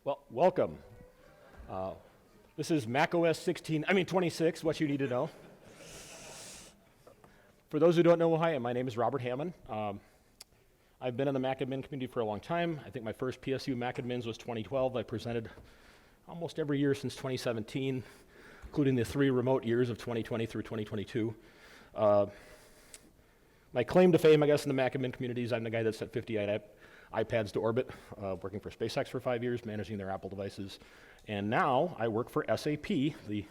Well, welcome. This is macOS 26, what you need to know. For those who don't know who I am, my name is Robert Hammen. I've been in the Mac admin community for a long time. I think my first PSU Mac admins was 2012. I presented almost every year since 2017, including the 3 remote years of 2020 through 2022. My claim to fame, I guess, in the Mac admin community is I'm the guy that sent 50 iPads to orbit, working for SpaceX for 5 years, managing their Apple devices. And now I work for SAP, the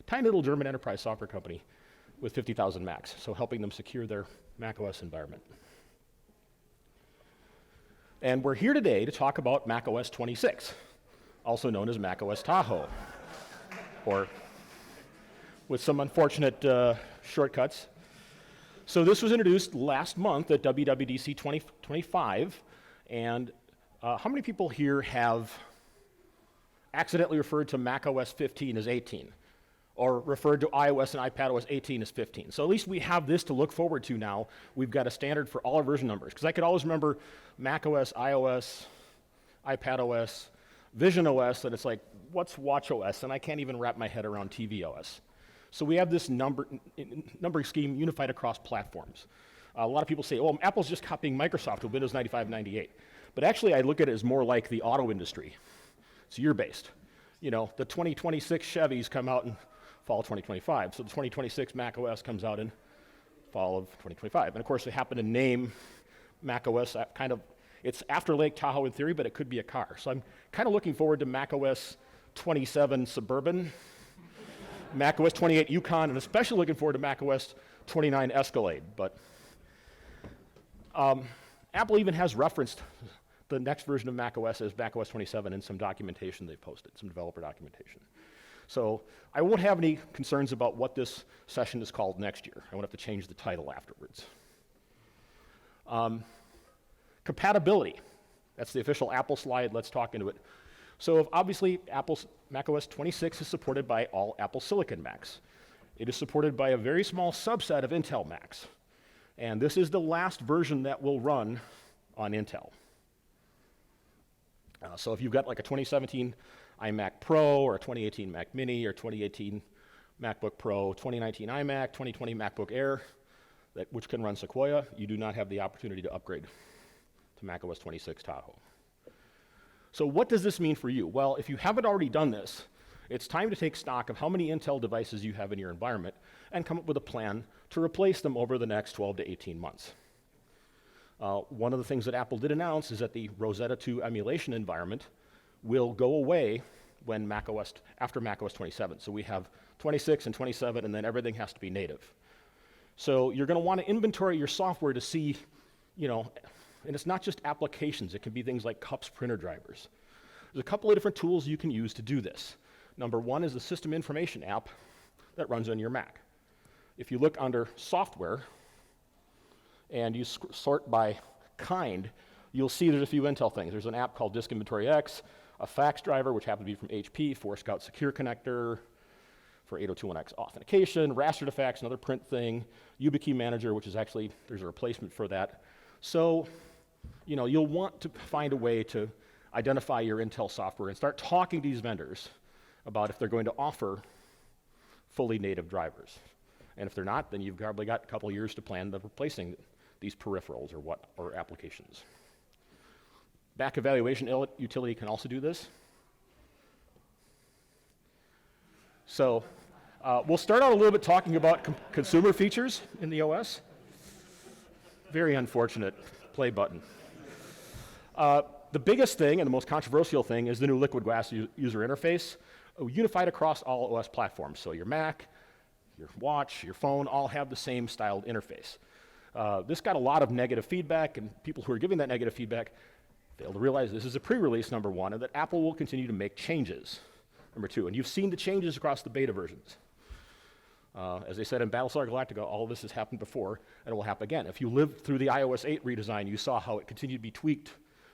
tiny little German enterprise software company with 50,000 Macs, so helping them secure their macOS environment. And we're here today to talk about macOS 26, also known as macOS Tahoe, or with some unfortunate shortcuts. So this was introduced last month at WWDC 2025, and how many people here have accidentally referred to macOS 15 as 18, or referred to iOS and iPadOS 18 as 15? So at least we have this to look forward to now. We've got a standard for all our version numbers, because I could always remember macOS, iOS, iPadOS, visionOS, and it's like, what's watchOS? And I can't even wrap my head around tvOS. So we have this numbering scheme unified across platforms. A lot of people say, oh, Apple's just copying Microsoft with Windows 95 and 98. But actually, I look at it as more like the auto industry. It's year-based. You know, the 2026 Chevys come out in fall of 2025. So the 2026 macOS comes out in fall of 2025. And of course, they happen to name macOS it's after Lake Tahoe in theory, but it could be a car. So I'm kind of looking forward to macOS 27 Suburban, macOS 28 Yukon, and especially looking forward to macOS 29 Escalade. But Apple even has referenced the next version of macOS as macOS 27 in some documentation they've posted, some developer documentation. So I won't have any concerns about what this session is called next year. I won't have to change the title afterwards. Compatibility. That's the official Apple slide. Let's talk into it. So obviously, Apple's macOS 26 is supported by all Apple Silicon Macs. It is supported by a very small subset of Intel Macs. And this is the last version that will run on Intel. So if you've got like a 2017 iMac Pro, or a 2018 Mac Mini, or 2018 MacBook Pro, 2019 iMac, 2020 MacBook Air, which can run Sequoia, you do not have the opportunity to upgrade to macOS 26 Tahoe. So what does this mean for you? Well, if you haven't already done this, it's time to take stock of how many Intel devices you have in your environment and come up with a plan to replace them over the next 12 to 18 months. One of the things that Apple did announce is that the Rosetta 2 emulation environment will go away when after macOS 27. So we have 26 and 27, and then everything has to be native. So you're going to want to inventory your software to see, and it's not just applications. It can be things like CUPS printer drivers. There's a couple of different tools you can use to do this. Number one is the System Information app that runs on your Mac. If you look under Software, and you sort by kind, you'll see there's a few Intel things. There's an app called Disk Inventory X, a fax driver, which happens to be from HP, Forescout Secure Connector for 802.1x authentication, raster to fax, another print thing, YubiKey Manager, which is actually, there's a replacement for that. So, you'll want to find a way to identify your Intel software and start talking to these vendors about if they're going to offer fully native drivers. And if they're not, then you've probably got a couple years to plan to replacing these peripherals or applications. Back evaluation utility can also do this. So we'll start out a little bit talking about consumer features in the OS. Very unfortunate play button. The biggest thing and the most controversial thing is the new Liquid Glass user interface, unified across all OS platforms. So your Mac, your watch, your phone all have the same styled interface. This got a lot of negative feedback, and people who are giving that negative feedback fail to realize this is a pre-release, number one, and that Apple will continue to make changes, number two. And you've seen the changes across the beta versions. As they said in Battlestar Galactica, all of this has happened before, and it will happen again. If you lived through the iOS 8 redesign, you saw how it continued to be tweaked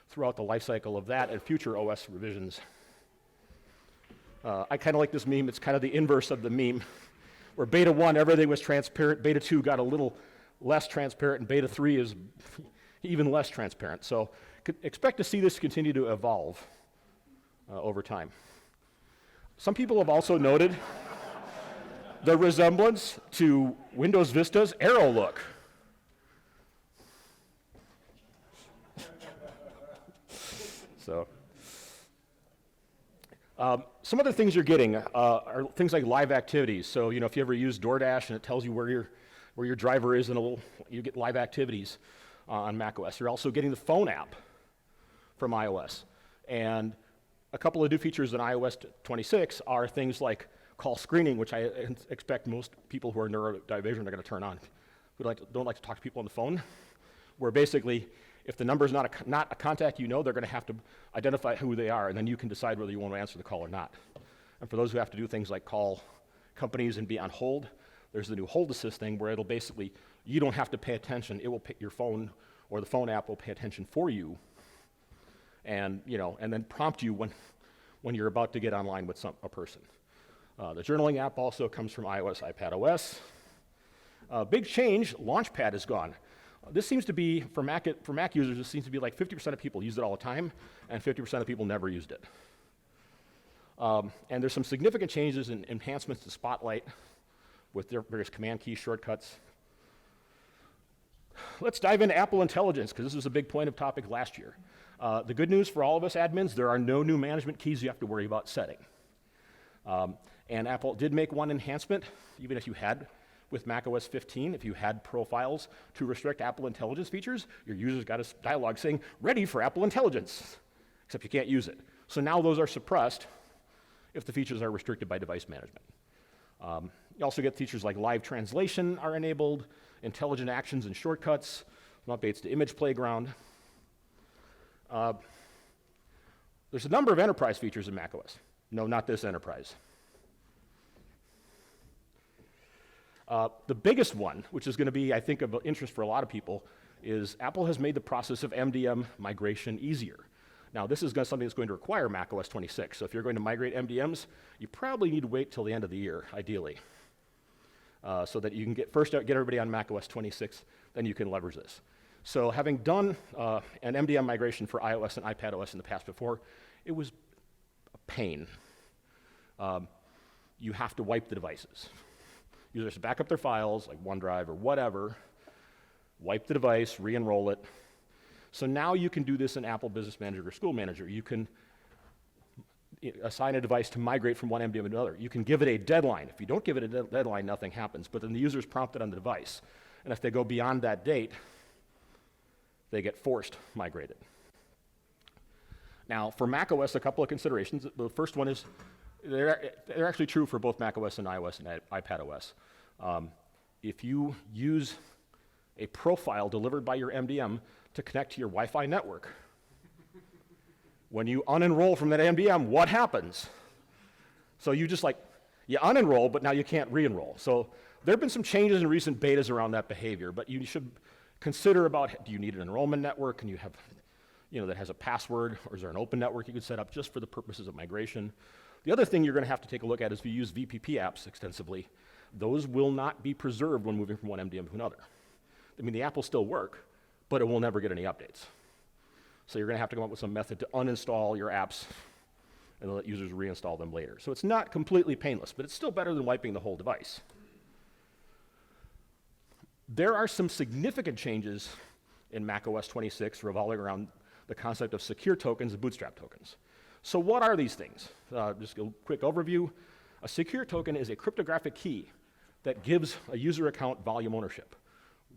throughout the life cycle of that and future OS revisions. I kind of like this meme. It's kind of the inverse of the meme, where beta 1, everything was transparent. Beta 2 got a little less transparent, and beta 3 is even less transparent. So expect to see this continue to evolve over time. Some people have also noted the resemblance to Windows Vista's arrow look. So, some other things you're getting are things like live activities. So, if you ever use DoorDash and it tells you where your driver is, and you get live activities on macOS. You're also getting the phone app from iOS. And a couple of new features in iOS 26 are things like call screening, which I expect most people who are neurodivergent are going to turn on, who don't like to talk to people on the phone, where basically, if the number is not a contact they're going to have to identify who they are, and then you can decide whether you want to answer the call or not. And for those who have to do things like call companies and be on hold, there's the new hold assist thing where it'll basically, you don't have to pay attention. It will pick your phone, or the phone app will pay attention for you, and then prompt you when you're about to get online with a person. The journaling app also comes from iOS, iPadOS. Big change, Launchpad is gone. This seems to be, for Mac users, this seems to be like 50% of people use it all the time, and 50% of people never used it. And there's some significant changes and enhancements to Spotlight with their various command key shortcuts. Let's dive into Apple Intelligence, because this was a big point of topic last year. The good news for all of us admins, there are no new management keys you have to worry about setting. And Apple did make one enhancement, even if you had, with macOS 15, if you had profiles to restrict Apple Intelligence features, your users got a dialog saying, ready for Apple Intelligence, except you can't use it. So now those are suppressed if the features are restricted by device management. You also get features like live translation are enabled, intelligent actions and shortcuts, some updates to Image Playground. There's a number of enterprise features in macOS. No, not this enterprise. The biggest one, which is going to be, I think, of interest for a lot of people, is Apple has made the process of MDM migration easier. Now, this is something that's going to require macOS 26. So if you're going to migrate MDMs, you probably need to wait till the end of the year, ideally, so that you can get everybody on macOS 26, then you can leverage this. So having done an MDM migration for iOS and iPadOS in the past before, it was a pain. You have to wipe the devices. Users back up their files, like OneDrive or whatever, wipe the device, re-enroll it. So now you can do this in Apple Business Manager or School Manager. You can assign a device to migrate from one MDM to another. You can give it a deadline. If you don't give it a deadline, nothing happens. But then the user is prompted on the device. And if they go beyond that date, they get forced migrated. Now, for macOS, a couple of considerations. The first one is, they're actually true for both macOS and iOS and iPadOS. If you use a profile delivered by your MDM to connect to your Wi-Fi network, when you unenroll from that MDM, what happens? So you unenroll, but now you can't re-enroll. So there have been some changes in recent betas around that behavior, but you should consider about, do you need an enrollment network, and you have, that has a password, or is there an open network you could set up just for the purposes of migration? The other thing you're going to have to take a look at is if you use VPP apps extensively, those will not be preserved when moving from one MDM to another. I mean, the app will still work, but it will never get any updates. So you're going to have to come up with some method to uninstall your apps and let users reinstall them later. So it's not completely painless, but it's still better than wiping the whole device. There are some significant changes in macOS 26 revolving around the concept of secure tokens and bootstrap tokens. So what are these things? Just a quick overview. A secure token is a cryptographic key that gives a user account volume ownership.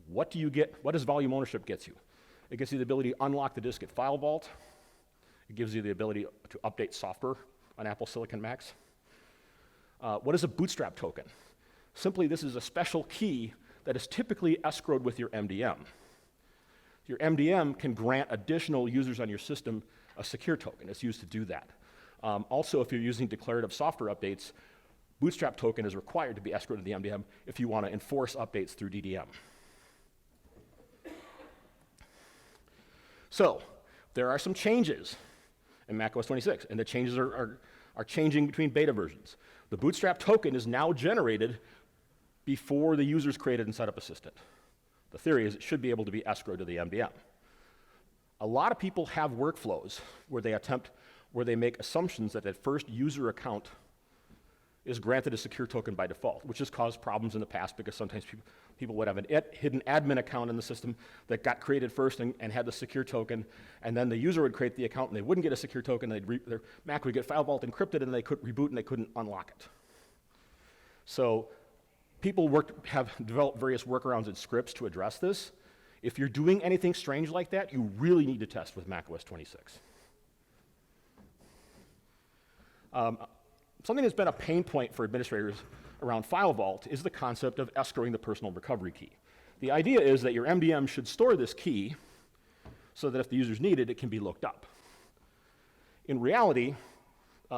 What do you get? What does volume ownership get you? It gives you the ability to unlock the disk at File Vault. It gives you the ability to update software on Apple Silicon Macs. What is a bootstrap token? Simply, this is a special key that is typically escrowed with your MDM. Your MDM can grant additional users on your system a secure token. It's used to do that. Also, if you're using declarative software updates, bootstrap token is required to be escrowed to the MDM if you want to enforce updates through DDM. So, there are some changes in macOS 26, and the changes are changing between beta versions. The bootstrap token is now generated before the user's created and set up Assistant. The theory is it should be able to be escrowed to the MDM. A lot of people have workflows where they attempt where they make assumptions that first user account is granted a secure token by default, which has caused problems in the past because sometimes people would have an hidden admin account in the system that got created first and had the secure token, and then the user would create the account and they wouldn't get a secure token, their Mac would get file vault encrypted and they could reboot and they couldn't unlock it. So people have developed various workarounds and scripts to address this. If you're doing anything strange like that, you really need to test with macOS 26. Something that's been a pain point for administrators around file vault is the concept of escrowing the personal recovery key. The idea is that your MDM should store this key so that if the user's needed, it can be looked up. In reality,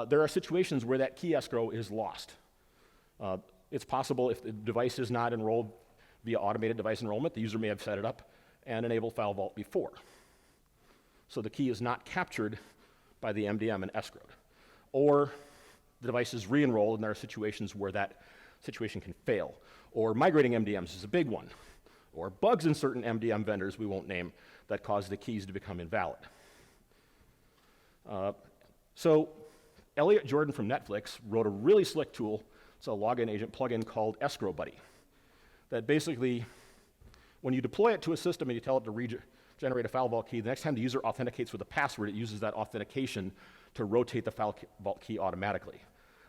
there are situations where that key escrow is lost. It's possible if the device is not enrolled via automated device enrollment, the user may have set it up and enabled file vault before. So the key is not captured by the MDM and escrowed. Or the device is re-enrolled, and there are situations where that situation can fail. Or migrating MDMs is a big one. Or bugs in certain MDM vendors we won't name that cause the keys to become invalid. So Elliot Jordan from Netflix wrote a really slick tool. It's a login agent plugin called Escrow Buddy that basically, when you deploy it to a system and you tell it to generate a file vault key, the next time the user authenticates with a password, it uses that authentication to rotate the file vault key automatically.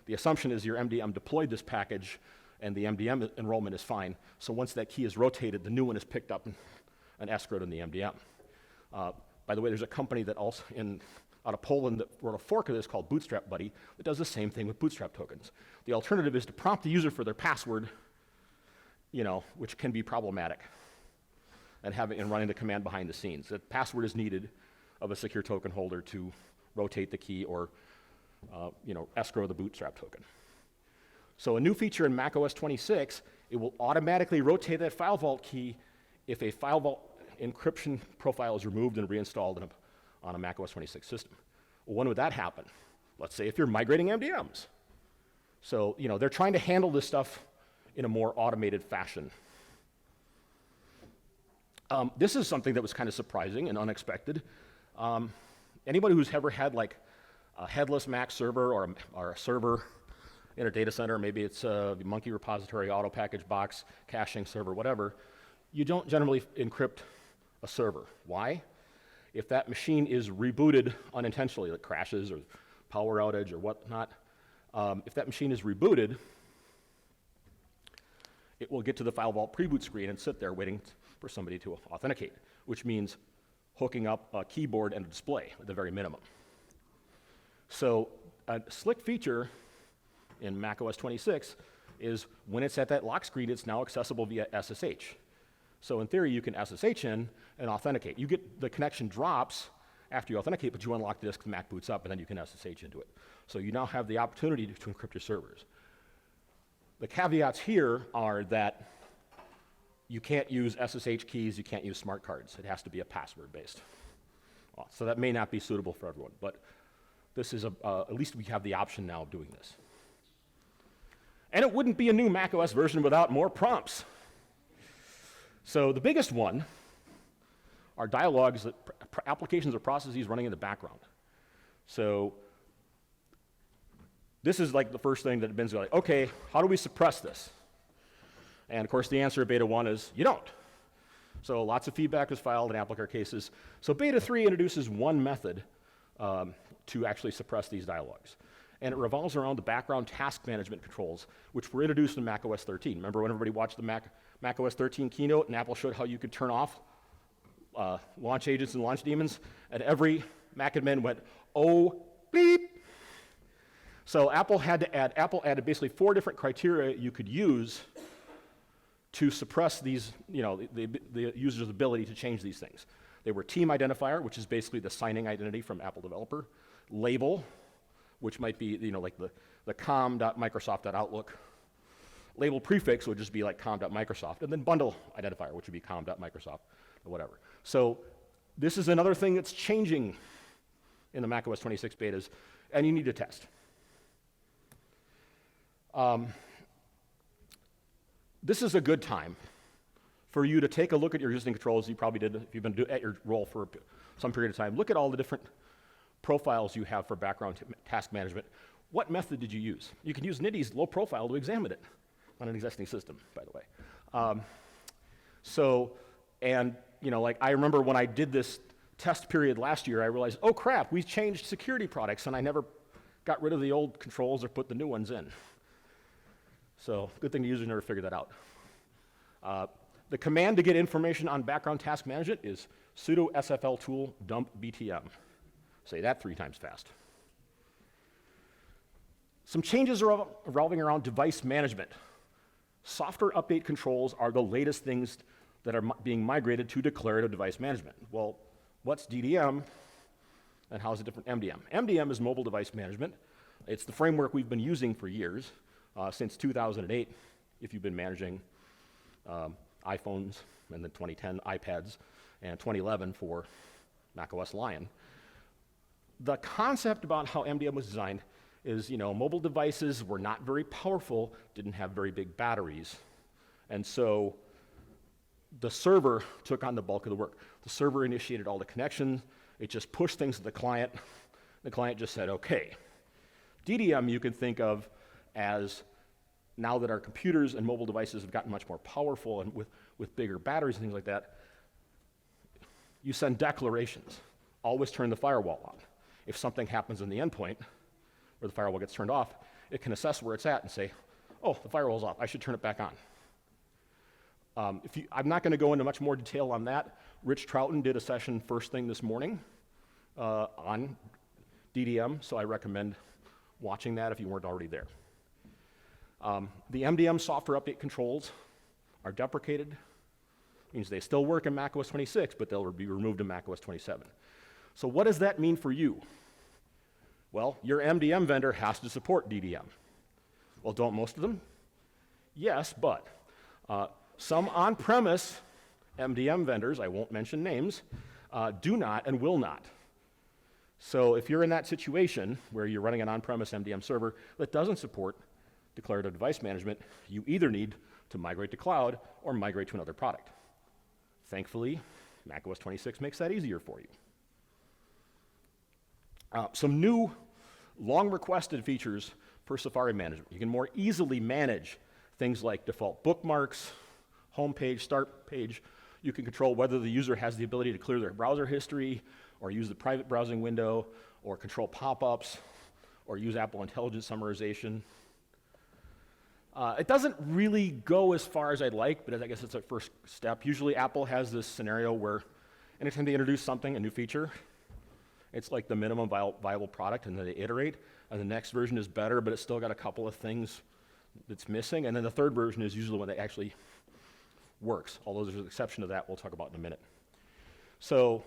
The assumption is your MDM deployed this package and the MDM enrollment is fine. So once that key is rotated, the new one is picked up and escrowed in the MDM. By the way, there's a company that also out of Poland that wrote a fork of this called Bootstrap Buddy that does the same thing with bootstrap tokens. The alternative is to prompt the user for their password, which can be problematic, and running the command behind the scenes. The password is needed of a secure token holder to rotate the key or escrow the bootstrap token. So a new feature in macOS 26, it will automatically rotate that file vault key if a file vault encryption profile is removed and reinstalled on a macOS 26 system. Well, when would that happen? Let's say if you're migrating MDMs. So they're trying to handle this stuff in a more automated fashion. This is something that was kind of surprising and unexpected. Anybody who's ever had like a headless Mac server or a server in a data center, maybe it's a monkey repository, auto package box, caching server, whatever, you don't generally encrypt a server. Why? If that machine is rebooted unintentionally, like crashes or power outage or whatnot, if that machine is rebooted, it will get to the file vault pre-boot screen and sit there waiting for somebody to authenticate, which means hooking up a keyboard and a display at the very minimum. So a slick feature in macOS 26 is when it's at that lock screen, it's now accessible via SSH. So in theory, you can SSH in and authenticate. You get the connection drops after you authenticate, but you unlock the disk, the Mac boots up, and then you can SSH into it. So you now have the opportunity to encrypt your servers. The caveats here are that you can't use SSH keys, you can't use smart cards. It has to be a password-based. So that may not be suitable for everyone, but this is at least we have the option now of doing this. And it wouldn't be a new macOS version without more prompts. So the biggest one are dialogues that applications or processes running in the background. So this is like the first thing that Ben's like, okay, how do we suppress this? And of course, the answer at beta 1 is you don't. So lots of feedback was filed in AppleCare cases. So beta 3 introduces one method to actually suppress these dialogues. And it revolves around the background task management controls, which were introduced in macOS 13. Remember when everybody watched the macOS 13 keynote and Apple showed how you could turn off launch agents and launch daemons? And every Mac admin went, oh, bleep. So Apple added basically 4 different criteria you could use to suppress these, the user's ability to change these things. They were team identifier, which is basically the signing identity from Apple developer, label, which might be, like the com.microsoft.outlook. Label prefix would just be like com.microsoft, and then bundle identifier, which would be com.microsoft or whatever. So this is another thing that's changing in the macOS 26 betas, and you need to test. This is a good time for you to take a look at your existing controls. You probably did if you've been at your role for some period of time. Look at all the different profiles you have for background task management, what method did you use? You can use NITI's low profile to examine it on an existing system, by the way. Like I remember when I did this test period last year, I realized, oh crap, we changed security products and I never got rid of the old controls or put the new ones in. So good thing the user never figured that out. The command to get information on background task management is sudo sfl tool dump btm. Say that 3 times fast. Some changes are revolving around device management. Software update controls are the latest things that are being migrated to declarative device management. Well, what's DDM and how is it different from MDM? MDM is mobile device management. It's the framework we've been using for years, since 2008, if you've been managing iPhones, and then 2010 iPads, and 2011 for macOS Lion. The concept about how MDM was designed is, mobile devices were not very powerful, didn't have very big batteries, and so the server took on the bulk of the work. The server initiated all the connections, it just pushed things to the client just said, okay. DDM you can think of as, now that our computers and mobile devices have gotten much more powerful and with bigger batteries and things like that, you send declarations. Always turn the firewall on. If something happens in the endpoint, where the firewall gets turned off, it can assess where it's at and say, oh, the firewall's off, I should turn it back on. I'm not going to go into much more detail on that. Rich Troughton did a session first thing this morning on DDM, so I recommend watching that if you weren't already there. The MDM software update controls are deprecated. Means they still work in macOS 26, but they'll be removed in macOS 27. So what does that mean for you? Well, your MDM vendor has to support DDM. Well, don't most of them? Yes, but some on-premise MDM vendors, I won't mention names, do not and will not. So if you're in that situation where you're running an on-premise MDM server that doesn't support declarative device management, you either need to migrate to cloud or migrate to another product. Thankfully, macOS 26 makes that easier for you. Some new long-requested features for Safari management. You can more easily manage things like default bookmarks, home page, start page. You can control whether the user has the ability to clear their browser history or use the private browsing window or control pop-ups or use Apple Intelligence summarization. It doesn't really go as far as I'd like, but I guess it's a first step. Usually Apple has this scenario where anytime they introduce something, a new feature, it's like the minimum viable product, and then they iterate, and the next version is better, but it's still got a couple of things that's missing, and then the third version is usually when it actually works, although there's an exception to that we'll talk about in a minute. So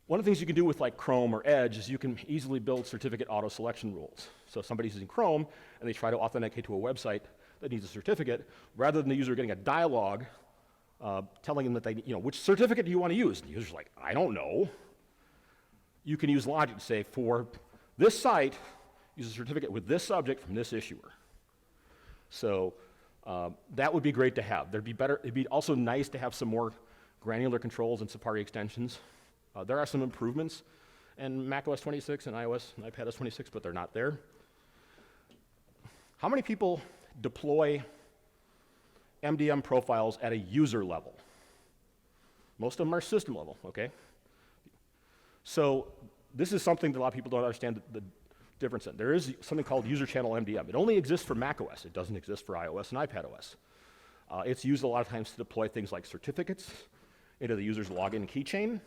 one of the things you can do with like Chrome or Edge is you can easily build certificate auto-selection rules. So if somebody's using Chrome and they try to authenticate to a website that needs a certificate, rather than the user getting a dialogue telling them that they, which certificate do you want to use? And the user's like, I don't know. You can use logic to say, for this site, use a certificate with this subject from this issuer. So that would be great to have. It'd be also nice to have some more granular controls and Safari extensions. There are some improvements in macOS 26 and iOS and iPadOS 26, but they're not there. How many people deploy MDM profiles at a user level? Most of them are system level, okay? So this is something that a lot of people don't understand the difference in. There is something called user channel MDM. It only exists for macOS. It doesn't exist for iOS and iPadOS. It's used a lot of times to deploy things like certificates into the user's login keychain.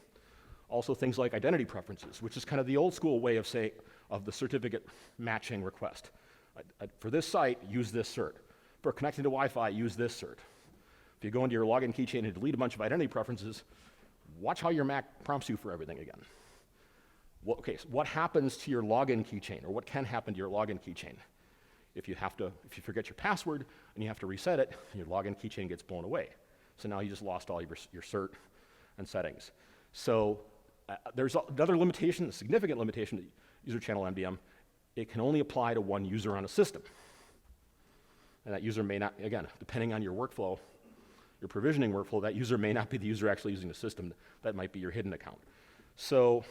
Also things like identity preferences, which is kind of the old school way of the certificate matching request. For this site, use this cert. For connecting to Wi-Fi, use this cert. If you go into your login keychain and delete a bunch of identity preferences, watch how your Mac prompts you for everything again. Well, okay, so what happens to your login keychain, or what can happen to your login keychain? If you forget your password and you have to reset it, your login keychain gets blown away. So now you just lost all your cert and settings. So there's another limitation, a significant limitation to user channel MDM. It can only apply to one user on a system. And that user may not, again, depending on your workflow, your provisioning workflow, that user may not be the user actually using the system. That might be your hidden account. So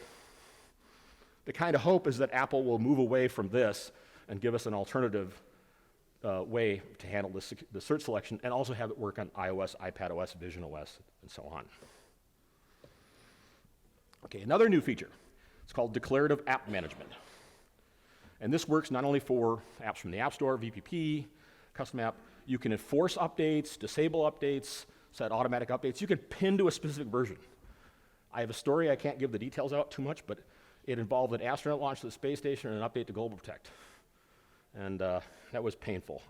The kind of hope is that Apple will move away from this and give us an alternative way to handle the search selection, and also have it work on iOS, iPadOS, visionOS, and so on. Okay, another new feature. It's called Declarative App Management. And this works not only for apps from the App Store, VPP, custom app. You can enforce updates, disable updates, set automatic updates. You can pin to a specific version. I have a story, I can't give the details out too much, but it involved an astronaut launch to the space station and an update to Global Protect. And that was painful.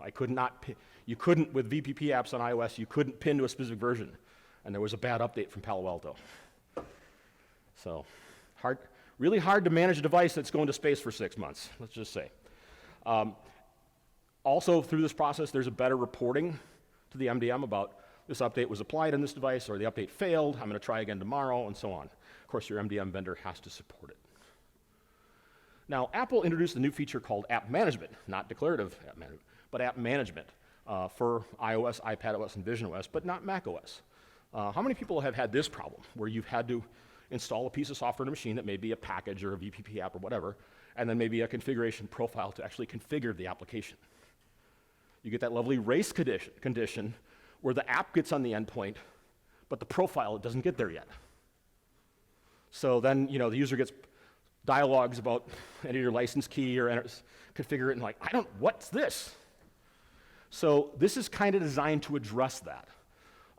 You couldn't, with VPP apps on iOS, you couldn't pin to a specific version. And there was a bad update from Palo Alto. So, really hard to manage a device that's going to space for 6 months, let's just say. Also, through this process, there's a better reporting to the MDM about this update was applied on this device, or the update failed, I'm going to try again tomorrow, and so on. Of course, your MDM vendor has to support it. Now, Apple introduced a new feature called App Management, not Declarative App Management, but App Management for iOS, iPadOS, and visionOS, but not macOS. How many people have had this problem, where you've had to install a piece of software in a machine that may be a package or a VPP app or whatever, and then maybe a configuration profile to actually configure the application? You get that lovely race condition where the app gets on the endpoint, but the profile, it doesn't get there yet. So then, the user gets dialogues about enter your license key or configure it, and what's this? So this is kind of designed to address that.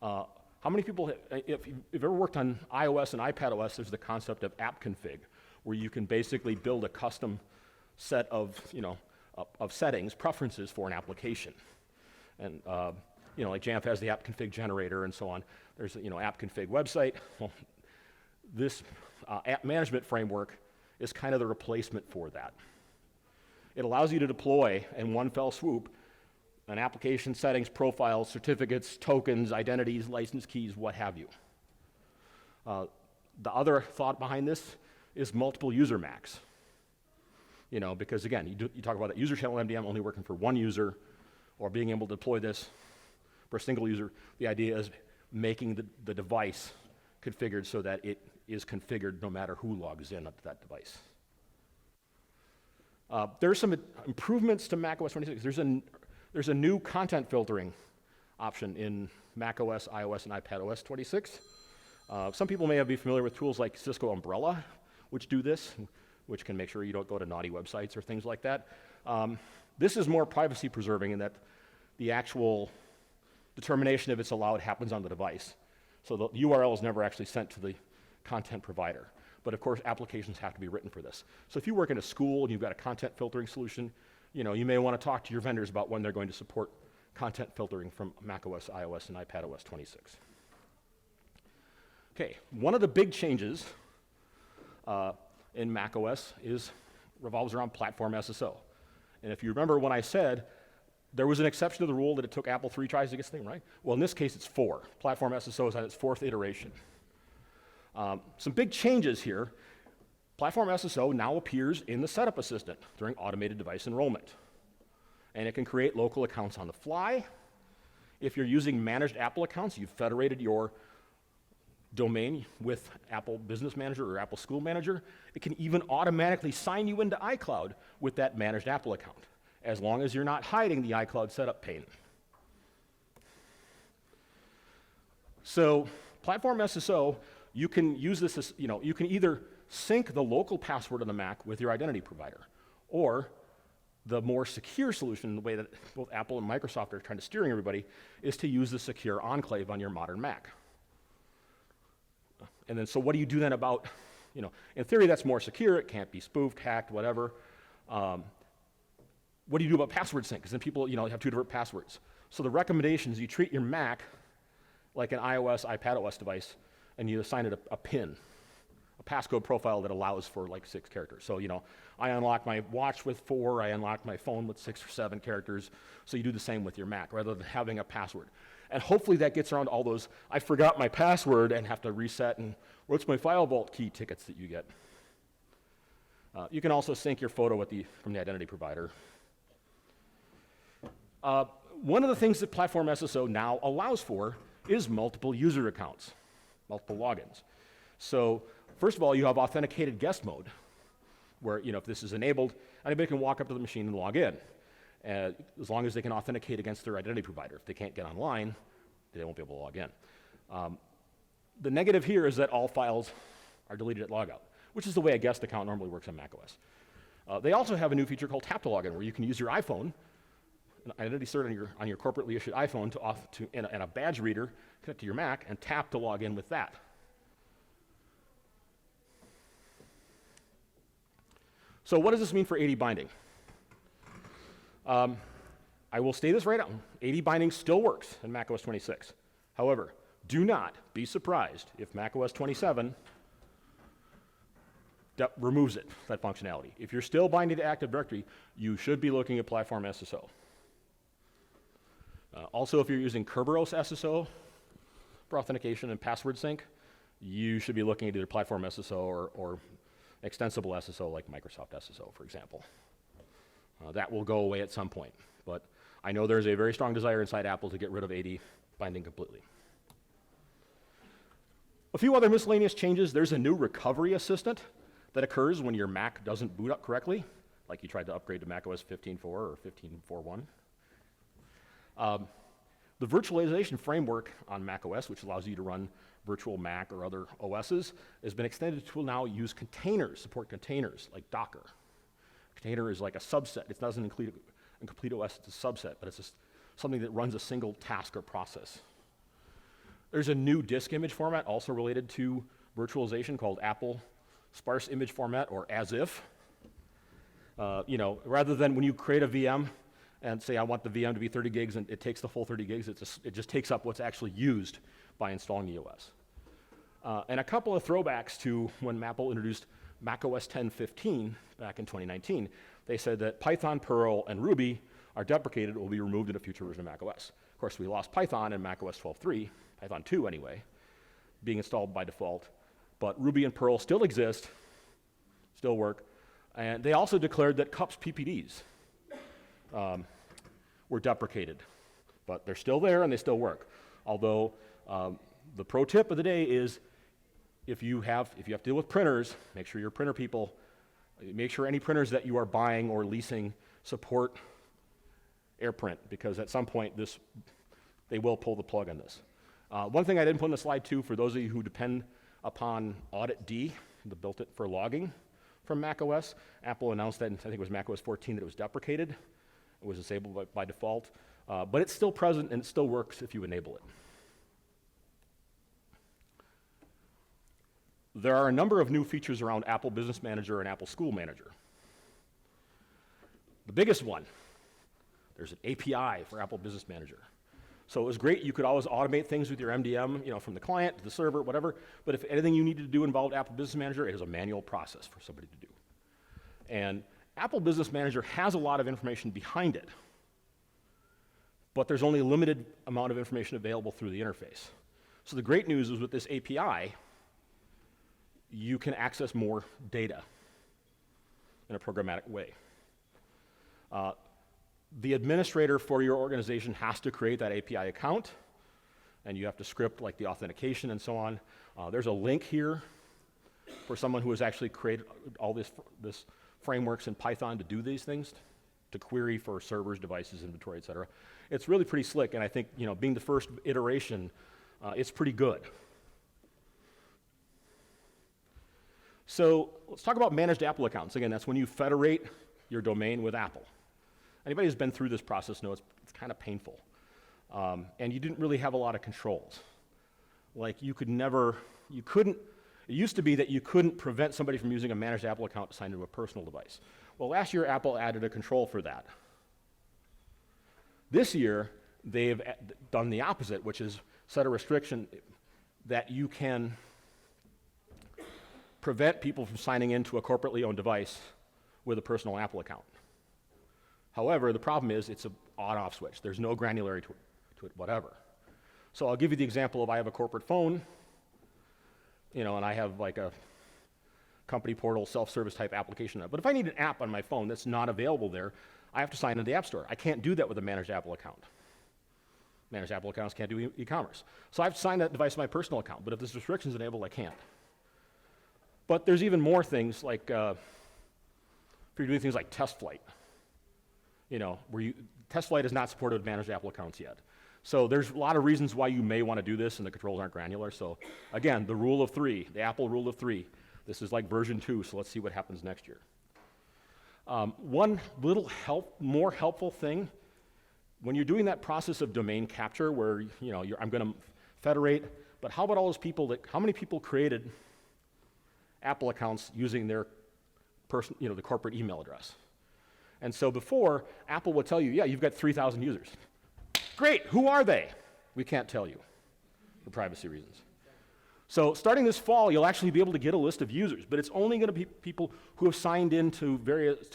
How many people, if you've ever worked on iOS and iPadOS, there's the concept of app config, where you can basically build a custom set of, of settings, preferences for an application. And, like Jamf has the app config generator and so on. There's, app config website. Well, this app management framework is kind of the replacement for that. It allows you to deploy in one fell swoop an application, settings, profiles, certificates, tokens, identities, license keys, what have you. The other thought behind this is multiple user Macs. Because again, you talk about that user channel MDM only working for one user, or being able to deploy this for a single user. The idea is making the device configured so that it is configured no matter who logs in to that device. There are some improvements to macOS 26. There's a new content filtering option in macOS, iOS, and iPadOS 26. Some people may be familiar with tools like Cisco Umbrella, which do this, which can make sure you don't go to naughty websites or things like that. This is more privacy preserving in that the actual determination if it's allowed happens on the device. So the URL is never actually sent to the content provider. But of course, applications have to be written for this. So if you work in a school and you've got a content filtering solution, you may want to talk to your vendors about when they're going to support content filtering from macOS, iOS, and iPadOS 26. Okay, one of the big changes in macOS revolves around platform SSO. And if you remember when I said there was an exception to the rule that it took Apple 3 tries to get this thing right, well, in this case, it's 4. Platform SSO is on its 4th iteration. Some big changes here. Platform SSO now appears in the Setup Assistant during automated device enrollment. And it can create local accounts on the fly. If you're using managed Apple accounts, you've federated your domain with Apple Business Manager or Apple School Manager, it can even automatically sign you into iCloud with that managed Apple account, as long as you're not hiding the iCloud setup pane. So, Platform SSO, you can use this as, you can either sync the local password on the Mac with your identity provider, or the more secure solution, the way that both Apple and Microsoft are trying to steer everybody, is to use the secure enclave on your modern Mac. And then, so what do you do then about, in theory that's more secure, it can't be spoofed, hacked, whatever. What do you do about password sync? Because then people, have 2 different passwords. So the recommendation is you treat your Mac like an iOS, iPadOS device, and you assign it a PIN, a passcode profile that allows for like 6 characters. So, I unlock my watch with 4, I unlock my phone with 6 or 7 characters. So you do the same with your Mac, rather than having a password. And hopefully that gets around all those, I forgot my password and have to reset, and what's my file vault key tickets that you get. You can also sync your photo from the identity provider. One of the things that Platform SSO now allows for is multiple user accounts, multiple logins. So first of all, you have authenticated guest mode. where, if this is enabled, anybody can walk up to the machine and log in, as long as they can authenticate against their identity provider. If they can't get online, they won't be able to log in. The negative here is that all files are deleted at logout, which is the way a guest account normally works on macOS. They also have a new feature called tap to login, where you can use your iPhone, an identity cert on your corporately issued iPhone, and a badge reader connect to your Mac and tap to log in with that. So what does this mean for 80 binding? I will state this right now. 80 binding still works in macOS 26. However, do not be surprised if macOS 27 removes it, that functionality. If you're still binding to Active Directory, you should be looking at Platform SSO. Also, if you're using Kerberos SSO for authentication and password sync, you should be looking at either Platform SSO or extensible SSO like Microsoft SSO, for example. That will go away at some point, but I know there's a very strong desire inside Apple to get rid of 80 binding completely. A few other miscellaneous changes. There's a new recovery assistant that occurs when your Mac doesn't boot up correctly, like you tried to upgrade to macOS 15.4 or 15.4.1. The virtualization framework on macOS, which allows you to run virtual Mac or other OSs, has been extended to now use containers, support containers like Docker. Container is like a subset. It doesn't include a complete OS, it's a subset, but it's just something that runs a single task or process. There's a new disk image format also related to virtualization called Apple Sparse Image Format, or as if. Rather than when you create a VM and say I want the VM to be 30 gigs and it takes the full 30 gigs, it just takes up what's actually used by installing the OS. And a couple of throwbacks to when Apple introduced macOS 10.15 back in 2019. They said that Python, Perl, and Ruby are deprecated and will be removed in a future version of macOS. Of course, we lost Python in macOS 12.3, Python 2 anyway, being installed by default. But Ruby and Perl still exist, still work. And they also declared that CUPS PPDs were deprecated. But they're still there and they still work. Although the pro tip of the day is if you have to deal with printers, make sure your printer people, make sure any printers that you are buying or leasing support AirPrint, because at some point they will pull the plug on this. One thing I didn't put in the slide too, for those of you who depend upon Audit D, the built-in for logging from macOS, Apple announced that in, I think it was macOS 14, that it was deprecated. It was disabled by default, but it's still present and it still works if you enable it. There are a number of new features around Apple Business Manager and Apple School Manager. The biggest one, there's an API for Apple Business Manager. So it was great, you could always automate things with your MDM, from the client to the server, whatever, but if anything you needed to do involved Apple Business Manager, it is a manual process for somebody to do. And Apple Business Manager has a lot of information behind it, but there's only a limited amount of information available through the interface. So the great news is with this API, you can access more data in a programmatic way. The administrator for your organization has to create that API account, and you have to script like the authentication and so on. There's a link here for someone who has actually created all this frameworks in Python to do these things, to query for servers, devices, inventory, et cetera. It's really pretty slick, and I think being the first iteration, it's pretty good. So let's talk about managed Apple accounts. Again, that's when you federate your domain with Apple. Anybody who's been through this process knows it's kind of painful. And you didn't really have a lot of controls. Like it used to be that you couldn't prevent somebody from using a managed Apple account to sign into a personal device. Well, last year Apple added a control for that. This year, they've done the opposite, which is set a restriction that you can prevent people from signing into a corporately owned device with a personal Apple account. However, the problem is it's an on-off switch. There's no granularity to it, whatever. So I'll give you the example of I have a corporate phone, and I have like a company portal self-service type application. But if I need an app on my phone that's not available there, I have to sign into the App Store. I can't do that with a managed Apple account. Managed Apple accounts can't do e-commerce. So I have to sign that device to my personal account, but if there's restrictions enabled, I can't. But there's even more things like if you're doing things like test flight, test flight is not supported with managed Apple accounts yet. So there's a lot of reasons why you may want to do this, and the controls aren't granular. So again, the rule of three, the Apple rule of three. This is like version 2, so let's see what happens next year. One little more helpful thing, when you're doing that process of domain capture where, I'm going to federate, but how about all those people how many people created Apple accounts using their the corporate email address? And so before, Apple would tell you, yeah, you've got 3,000 users. Great, who are they? We can't tell you for privacy reasons. So starting this fall, you'll actually be able to get a list of users, but it's only going to be people who have signed in to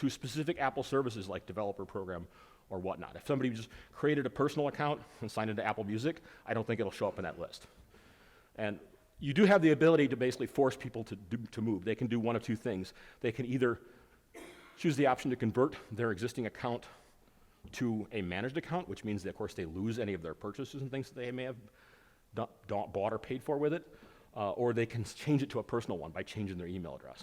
specific Apple services like developer program or whatnot. If somebody just created a personal account and signed into Apple Music, I don't think it'll show up in that list. And you do have the ability to basically force people to move. They can do one of two things. They can either choose the option to convert their existing account to a managed account, which means that, of course, they lose any of their purchases and things that they may have bought or paid for with it, or they can change it to a personal one by changing their email address.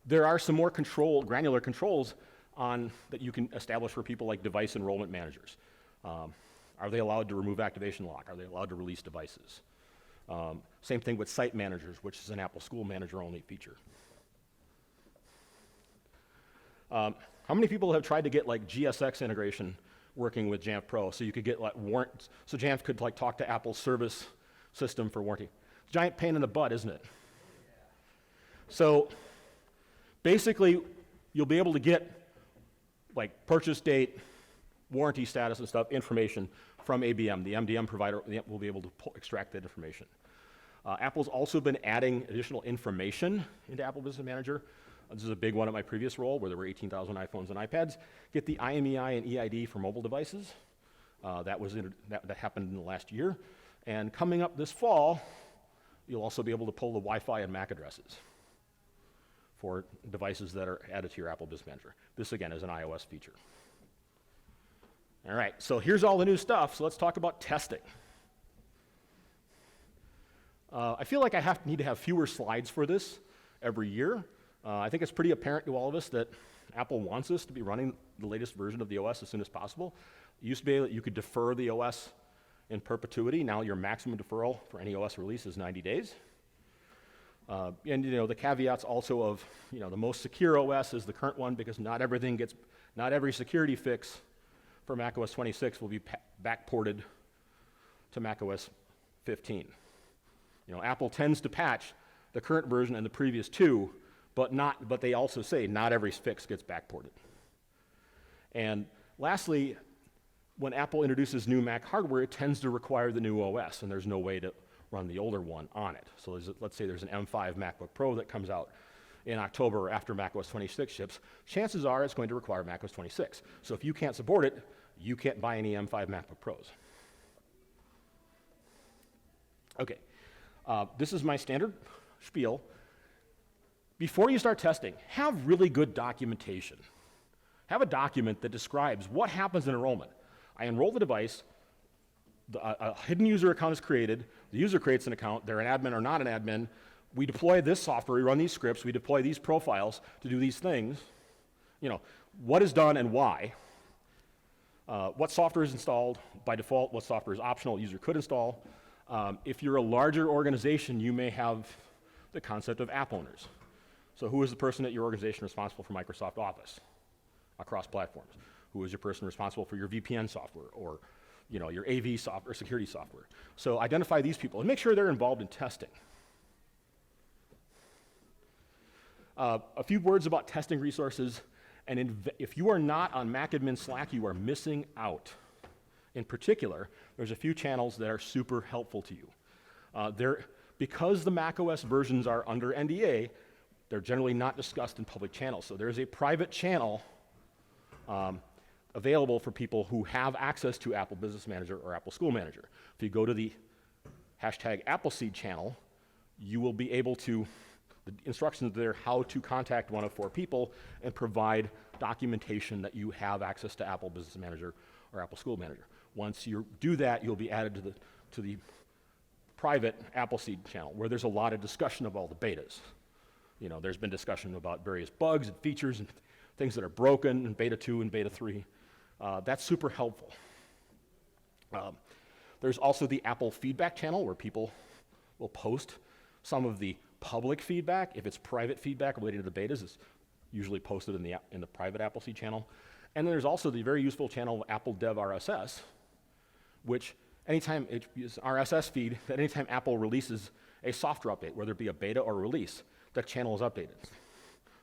There are some more granular controls that you can establish for people like device enrollment managers. Are they allowed to remove activation lock? Are they allowed to release devices? Same thing with site managers, which is an Apple School Manager only feature. How many people have tried to get like GSX integration working with Jamf Pro so you could get like warrants, so Jamf could like talk to Apple's service system for warranty? Giant pain in the butt, isn't it? So basically, you'll be able to get like purchase date, warranty status and stuff, information from ABM. The MDM provider will be able to extract that information. Apple's also been adding additional information into Apple Business Manager. This is a big one at my previous role where there were 18,000 iPhones and iPads. Get the IMEI and EID for mobile devices. That happened in the last year. And coming up this fall, you'll also be able to pull the Wi-Fi and MAC addresses for devices that are added to your Apple Business Manager. This, again, is an iOS feature. All right, so here's all the new stuff, so let's talk about testing. I feel like I need to have fewer slides for this every year. I think it's pretty apparent to all of us that Apple wants us to be running the latest version of the OS as soon as possible. It used to be that you could defer the OS in perpetuity. Now your maximum deferral for any OS release is 90 days. And the caveats also of the most secure OS is the current one because not every security fix for macOS 26 will be backported to macOS 15. Apple tends to patch the current version and the previous two, but they also say not every fix gets backported. And lastly, when Apple introduces new Mac hardware, it tends to require the new OS, and there's no way to run the older one on it. So let's say there's an M5 MacBook Pro that comes out in October or after macOS 26 ships. Chances are it's going to require macOS 26. So if you can't support it, you can't buy any M5 MacBook Pros. Okay, this is my standard spiel. Before you start testing, have really good documentation. Have a document that describes what happens in enrollment. I enroll the device, a hidden user account is created, the user creates an account, they're an admin or not an admin, we deploy this software, we run these scripts, we deploy these profiles to do these things. What is done and why. What software is installed by default, what software is optional, the user could install. If you're a larger organization, you may have the concept of app owners. So who is the person at your organization responsible for Microsoft Office across platforms? Who is your person responsible for your VPN software or your AV software, security software? So identify these people and make sure they're involved in testing. A few words about testing resources. And if you are not on MacAdmin Slack, you are missing out. In particular, there's a few channels that are super helpful to you. Because the macOS versions are under NDA, they're generally not discussed in public channels. So there's a private channel available for people who have access to Apple Business Manager or Apple School Manager. If you go to the #Appleseed channel, you will be able to, the instructions there how to contact one of 4 people and provide documentation that you have access to Apple Business Manager or Apple School Manager. Once you do that, you'll be added to the private Appleseed channel where there's a lot of discussion of all the betas. There's been discussion about various bugs and features and things that are broken in beta 2 and beta 3. That's super helpful. There's also the Apple feedback channel where people will post some of the public feedback. If it's private feedback related to the betas, it's usually posted in the private Appleseed channel. And then there's also the very useful channel Apple Dev RSS, which anytime it is an RSS feed, that anytime Apple releases a software update, whether it be a beta or a release, that channel is updated.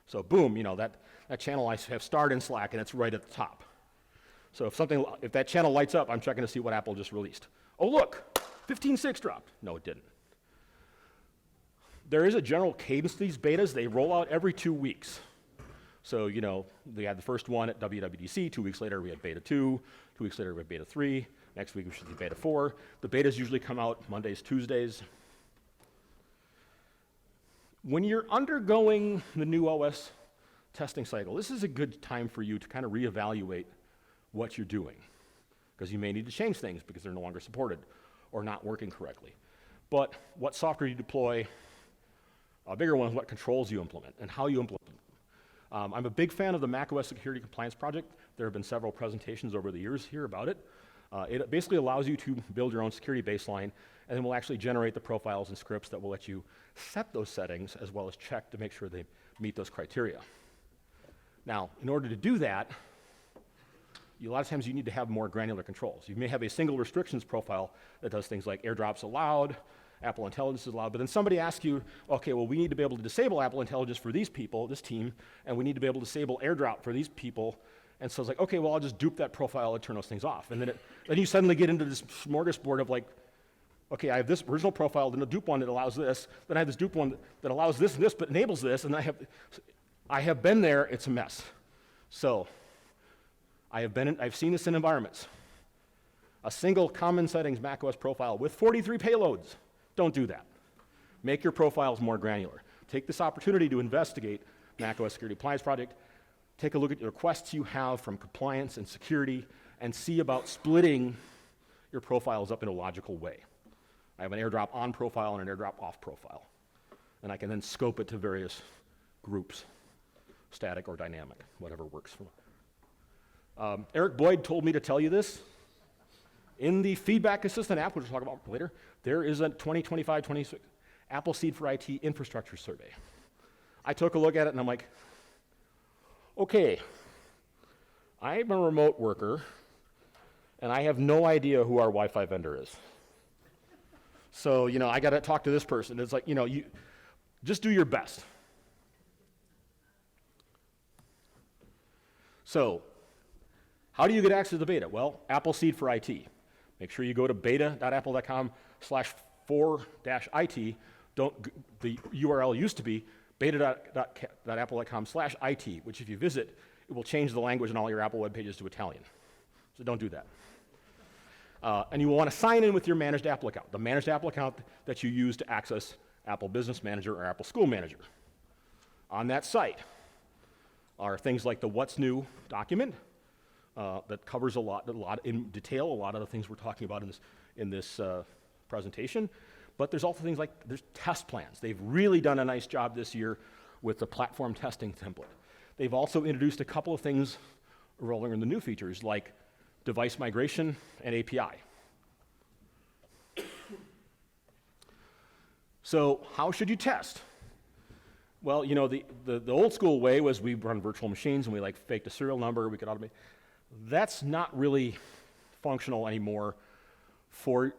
So boom, that channel I have starred in Slack and it's right at the top. So if that channel lights up, I'm checking to see what Apple just released. Oh look, 15.6 dropped. No, it didn't. There is a general cadence to these betas. They roll out every 2 weeks. So, they had the first one at WWDC. 2 weeks later, we had beta 2. 2 weeks later, we had beta 3. Next week, we should see beta 4. The betas usually come out Mondays, Tuesdays. When you're undergoing the new OS testing cycle, this is a good time for you to kind of reevaluate what you're doing, because you may need to change things because they're no longer supported or not working correctly. But what software you deploy, a bigger one is what controls you implement and how you implement them. I'm a big fan of the macOS Security Compliance Project. There have been several presentations over the years here about it. It basically allows you to build your own security baseline, and then will actually generate the profiles and scripts that will let you set those settings as well as check to make sure they meet those criteria. Now, in order to do that, a lot of times you need to have more granular controls. You may have a single restrictions profile that does things like airdrops allowed, Apple Intelligence is allowed, but then somebody asks you, okay, well, we need to be able to disable Apple Intelligence for these people, this team, and we need to be able to disable airdrop for these people. And so it's like, okay, well, I'll just dupe that profile and turn those things off. And then you suddenly get into this smorgasbord of like, okay, I have this original profile, then a dupe one that allows this, then I have this dupe one that allows this and this, but enables this, and I have been there, it's a mess. So, I've seen this in environments. A single common settings macOS profile with 43 payloads. Don't do that. Make your profiles more granular. Take this opportunity to investigate macOS Security Compliance Project. Take a look at the requests you have from compliance and security and see about splitting your profiles up in a logical way. I have an airdrop on profile and an airdrop off profile. And I can then scope it to various groups, static or dynamic, whatever works for me. Eric Boyd told me to tell you this. In the Feedback Assistant app, which we'll talk about later, there is a 2025-26 Appleseed for IT infrastructure survey. I took a look at it and I'm like, okay, I'm a remote worker and I have no idea who our Wi-Fi vendor is. So, I got to talk to this person. It's like, you just do your best. So, how do you get access to the beta? Well, Appleseed for IT. Make sure you go to beta.apple.com/4-IT. The URL used to be beta.apple.com/IT, which if you visit, it will change the language on all your Apple web pages to Italian. So don't do that. And you will want to sign in with your managed Apple account, the managed Apple account that you use to access Apple Business Manager or Apple School Manager. On that site are things like the What's New document that covers a lot in detail, a lot of the things we're talking about in this presentation. But there's also things like there's test plans. They've really done a nice job this year with the platform testing template. They've also introduced a couple of things rolling in the new features like device migration and API. So how should you test? Well, the old school way was we run virtual machines and we faked a serial number, we could automate. That's not really functional anymore for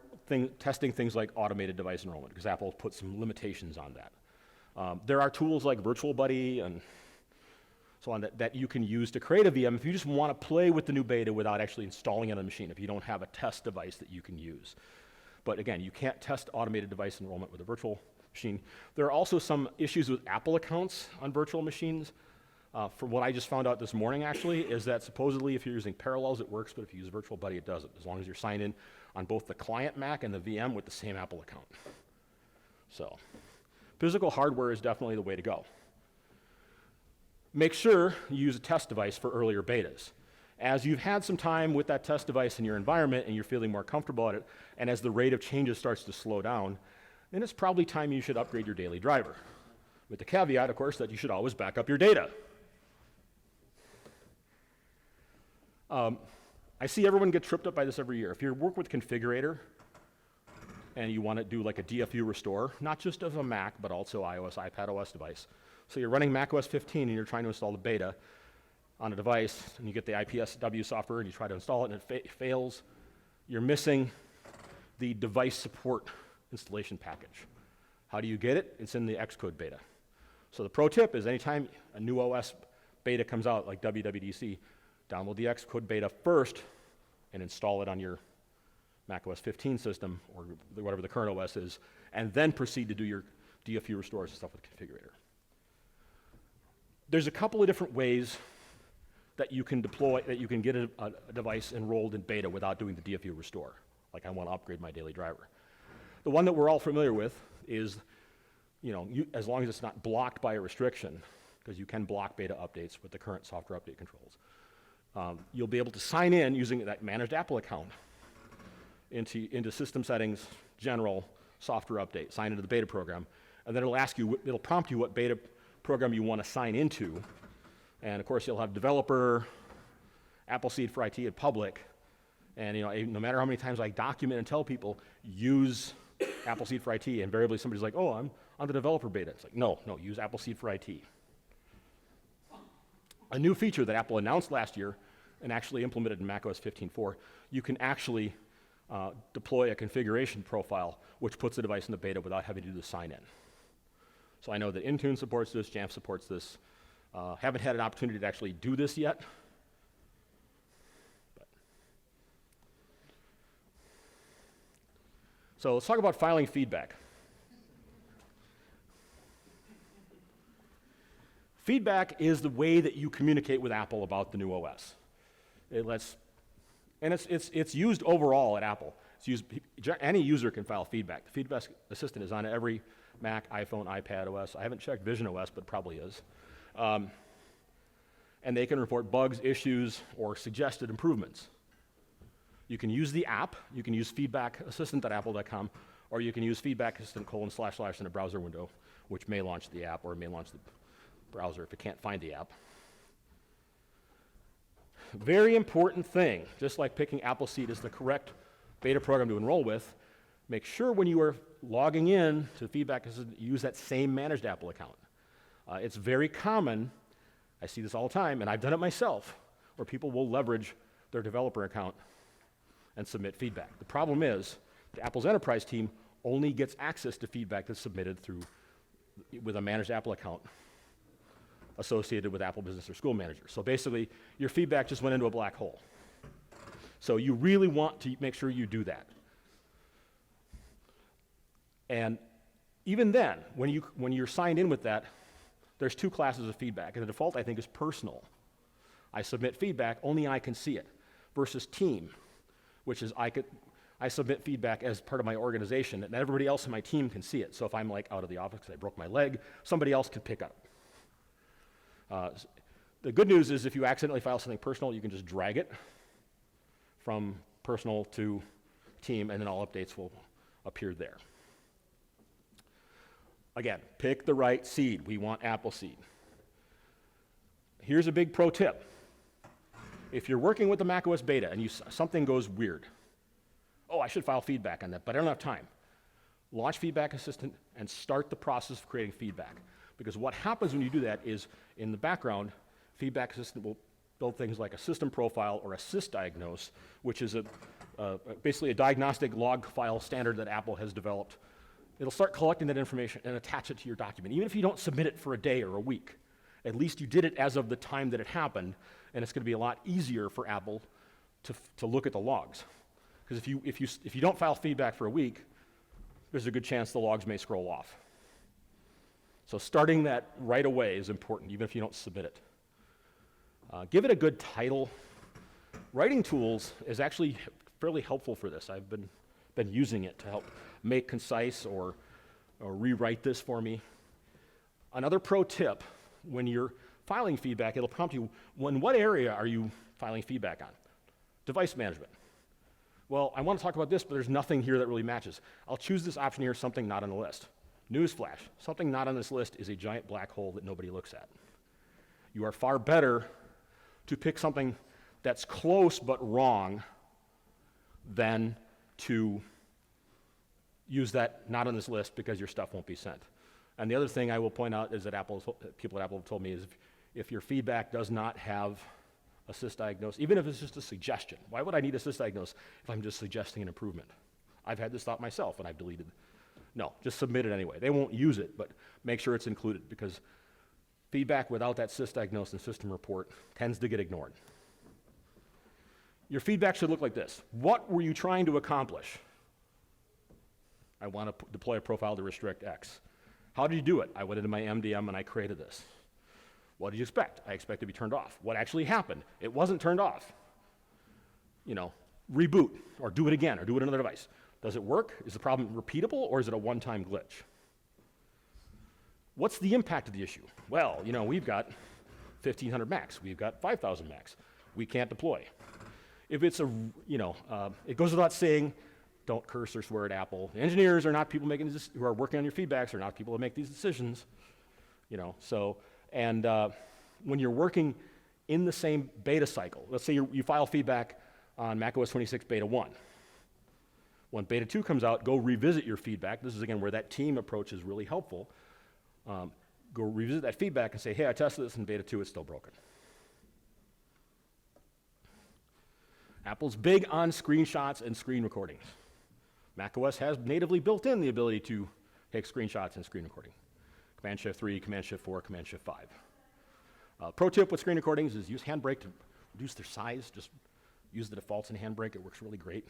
testing things like automated device enrollment, because Apple put some limitations on that. There are tools like Virtual Buddy and so on that you can use to create a VM if you just want to play with the new beta without actually installing it on a machine, if you don't have a test device that you can use. But again, you can't test automated device enrollment with a virtual machine. There are also some issues with Apple accounts on virtual machines. From what I just found out this morning, actually, is that supposedly if you're using Parallels, it works, but if you use Virtual Buddy, it doesn't, as long as you're signed in on both the client Mac and the VM with the same Apple account. So, physical hardware is definitely the way to go. Make sure you use a test device for earlier betas. As you've had some time with that test device in your environment and you're feeling more comfortable at it, and as the rate of changes starts to slow down, then it's probably time you should upgrade your daily driver. with the caveat, of course, that you should always back up your data. I see everyone get tripped up by this every year. If you work with Configurator and you want to do like a DFU restore, not just of a Mac, but also iOS, iPadOS device. So you're running macOS 15 and you're trying to install the beta on a device, and you get the IPSW software and you try to install it and it fails. You're missing the device support installation package. How do you get it? It's in the Xcode beta. So the pro tip is anytime a new OS beta comes out, like WWDC, download the Xcode beta first and install it on your macOS 15 system, or whatever the current OS is, and then proceed to do your DFU restores and stuff with Configurator. There's a couple of different ways that you can deploy, that you can get a device enrolled in beta without doing the DFU restore. Like I want to upgrade my daily driver. The one that we're all familiar with is, as long as it's not blocked by a restriction, because you can block beta updates with the current software update controls, you'll be able to sign in using that managed Apple account into system settings, general, software update, sign into the beta program, and then it'll prompt you what beta program you want to sign into. And of course, you'll have developer, Appleseed for IT, and public. And no matter how many times I document and tell people, use Appleseed for IT, invariably somebody's like, oh, I'm on the developer beta. It's like, no, use Appleseed for IT. A new feature that Apple announced last year and actually implemented in macOS 15.4, you can actually deploy a configuration profile which puts the device in the beta without having to do the sign in. So I know that Intune supports this, Jamf supports this. Haven't had an opportunity to actually do this yet. So let's talk about filing feedback. Feedback is the way that you communicate with Apple about the new OS. It's used overall at Apple. Any user can file feedback. The Feedback Assistant is on every Mac, iPhone, iPad OS. I haven't checked Vision OS, but probably is. And they can report bugs, issues, or suggested improvements. You can use the app. You can use feedbackassistant.apple.com, or you can use feedback assistant // in a browser window, which may launch the app or may launch the browser if it can't find the app. Very important thing, just like picking Appleseed as the correct beta program to enroll with, make sure when you are logging in to Feedback Assistant, use that same managed Apple account. It's very common, I see this all the time, and I've done it myself, where people will leverage their developer account and submit feedback. The problem is, the Apple's enterprise team only gets access to feedback that's submitted with a managed Apple account associated with Apple Business or School Manager. So basically, your feedback just went into a black hole. So you really want to make sure you do that. And even then, when you're signed in with that, there's two classes of feedback, and the default, I think, is personal. I submit feedback, only I can see it, versus team, which is I submit feedback as part of my organization, and everybody else in my team can see it. So if I'm out of the office because I broke my leg, somebody else can pick up. The good news is if you accidentally file something personal, you can just drag it from personal to team, and then all updates will appear there. Again, pick the right seed. We want Appleseed. Here's a big pro tip. If you're working with the macOS beta and something goes weird, I should file feedback on that, but I don't have time. Launch Feedback Assistant and start the process of creating feedback. Because what happens when you do that is, in the background, Feedback Assistant will build things like a system profile or a sysdiagnose, which is basically a diagnostic log file standard that Apple has developed. It'll start collecting that information and attach it to your document. Even if you don't submit it for a day or a week, at least you did it as of the time that it happened, and it's going to be a lot easier for Apple to look at the logs. Because if you don't file feedback for a week, there's a good chance the logs may scroll off. So starting that right away is important, even if you don't submit it. Give it a good title. Writing tools is actually fairly helpful for this. I've been using it to help make concise or rewrite this for me. Another pro tip, when you're filing feedback, it'll prompt you, what area are you filing feedback on? Device management. Well, I want to talk about this, but there's nothing here that really matches. I'll choose this option here, something not on the list. Newsflash, something not on this list is a giant black hole that nobody looks at. You are far better to pick something that's close but wrong than to use that not on this list because your stuff won't be sent. And the other thing I will point out is that people at Apple have told me is if your feedback does not have a sysdiagnose, even if it's just a suggestion, why would I need a sysdiagnose if I'm just suggesting an improvement? I've had this thought myself and I've deleted. No, just submit it anyway. They won't use it, but make sure it's included because feedback without that sysdiagnose and system report tends to get ignored. Your feedback should look like this. What were you trying to accomplish? I want to deploy a profile to restrict X. How did you do it? I went into my MDM and I created this. What did you expect? I expect it to be turned off. What actually happened? It wasn't turned off. Reboot or do it again or do it on another device. Does it work? Is the problem repeatable or is it a one-time glitch? What's the impact of the issue? Well, we've got 1,500 Macs. We've got 5,000 Macs. We can't deploy. If it's it goes without saying, don't curse or swear at Apple. The engineers are not people who are working on your feedbacks, are not people that make these decisions. When you're working in the same beta cycle, let's say you file feedback on macOS 26 beta 1. When beta 2 comes out, go revisit your feedback. This is, again, where that team approach is really helpful. Go revisit that feedback and say, hey, I tested this in beta 2, it's still broken. Apple's big on screenshots and screen recordings. macOS has natively built in the ability to take screenshots and screen recording. Command Shift 3, Command Shift 4, Command Shift 5. Pro tip with screen recordings is use Handbrake to reduce their size. Just use the defaults in Handbrake. It works really great.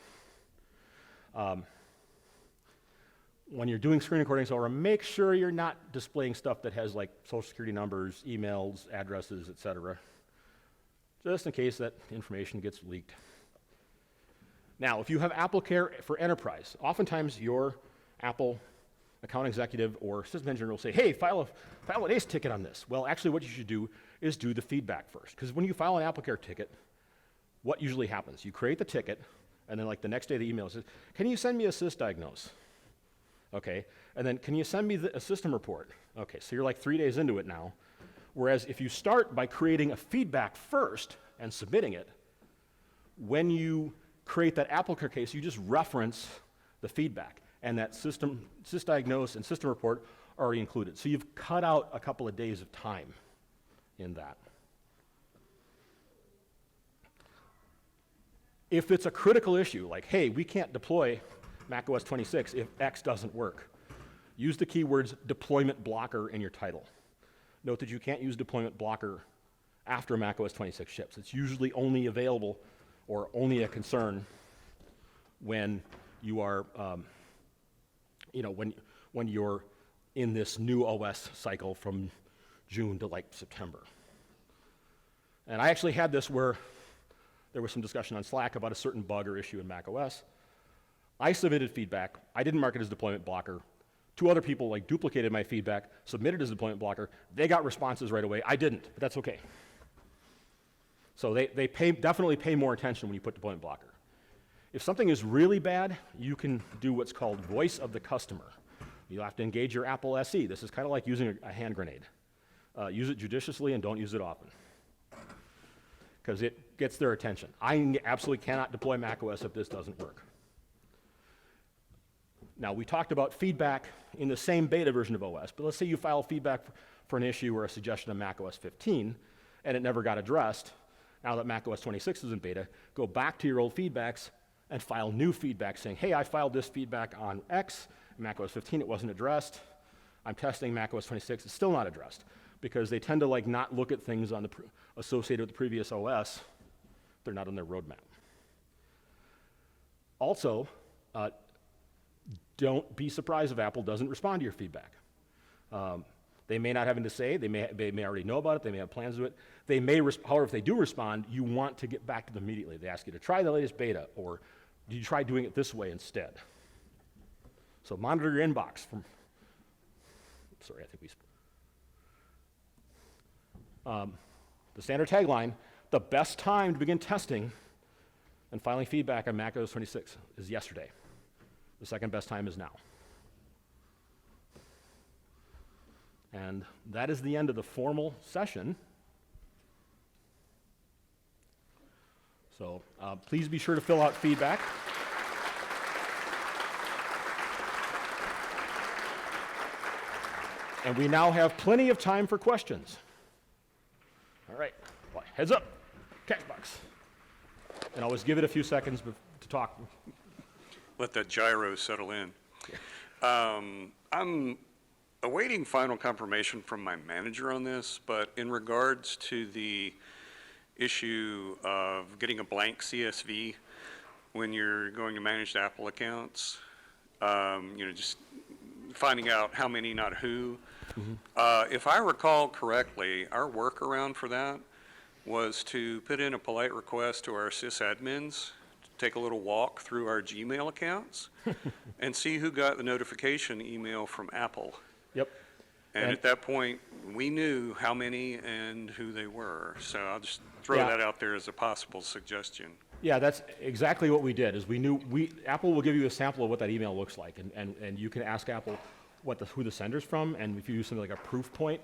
When you're doing screen recordings, however, make sure you're not displaying stuff that has like social security numbers, emails, addresses, etc., just in case that information gets leaked. Now, if you have AppleCare for Enterprise, oftentimes your Apple account executive or system engineer will say, hey, file an ACE ticket on this. Well, actually what you should do is do the feedback first, because when you file an AppleCare ticket, what usually happens? You create the ticket, and then like the next day the email says, can you send me a sysdiagnose? Okay, and then can you send me a system report? Okay, so you're like 3 days into it now. Whereas if you start by creating a feedback first and submitting it, when you create that AppleCare case, you just reference the feedback, and that sysdiagnose and system report are already included. So you've cut out a couple of days of time in that. If it's a critical issue, like, hey, we can't deploy macOS 26 if X doesn't work, use the keywords deployment blocker in your title. Note that you can't use deployment blocker after macOS 26 ships. It's usually only available or only a concern when you are, when you're in this new OS cycle from June to like September. And I actually had this where there was some discussion on Slack about a certain bug or issue in macOS. I submitted feedback. I didn't mark it as deployment blocker. 2 other people duplicated my feedback, submitted as deployment blocker. They got responses right away. I didn't, but that's okay. So they definitely pay more attention when you put deployment blocker. If something is really bad, you can do what's called voice of the customer. You'll have to engage your Apple SE. This is kind of like using a hand grenade. Use it judiciously and don't use it often, because it gets their attention. I absolutely cannot deploy macOS if this doesn't work. Now, we talked about feedback in the same beta version of OS, but let's say you file feedback for an issue or a suggestion on macOS 15, and it never got addressed. Now that macOS 26 is in beta, go back to your old feedbacks and file new feedback saying, hey, I filed this feedback on X, macOS 15, it wasn't addressed. I'm testing macOS 26, it's still not addressed, because they tend to not look at things on associated with the previous OS. They're not on their roadmap. Also, don't be surprised if Apple doesn't respond to your feedback. They may not have anything to say. They may already know about it. They may have plans to do it. They may, however, if they do respond, you want to get back to them immediately. They ask you to try the latest beta, or did you try doing it this way instead? So monitor your inbox from. Sorry, I think we. The standard tagline: the best time to begin testing and filing feedback on macOS 26 is yesterday. The second best time is now. And that is the end of the formal session. So please be sure to fill out feedback. And we now have plenty of time for questions. All right, well, heads up, text box. And always give it a few seconds to talk. Let that gyro settle in. I'm awaiting final confirmation from my manager on this, but in regards to the issue of getting a blank CSV when you're going to manage the Apple accounts, just finding out how many, not who. If I recall correctly, our workaround for that was to put in a polite request to our sysadmins to take a little walk through our Gmail accounts and see who got the notification email from Apple. Yep. And at that point, we knew how many and who they were. So I'll just throw that out there as a possible suggestion. Yeah, that's exactly what we did. Is Apple will give you a sample of what that email looks like, and you can ask Apple who the sender's from, and if you use something like a proof point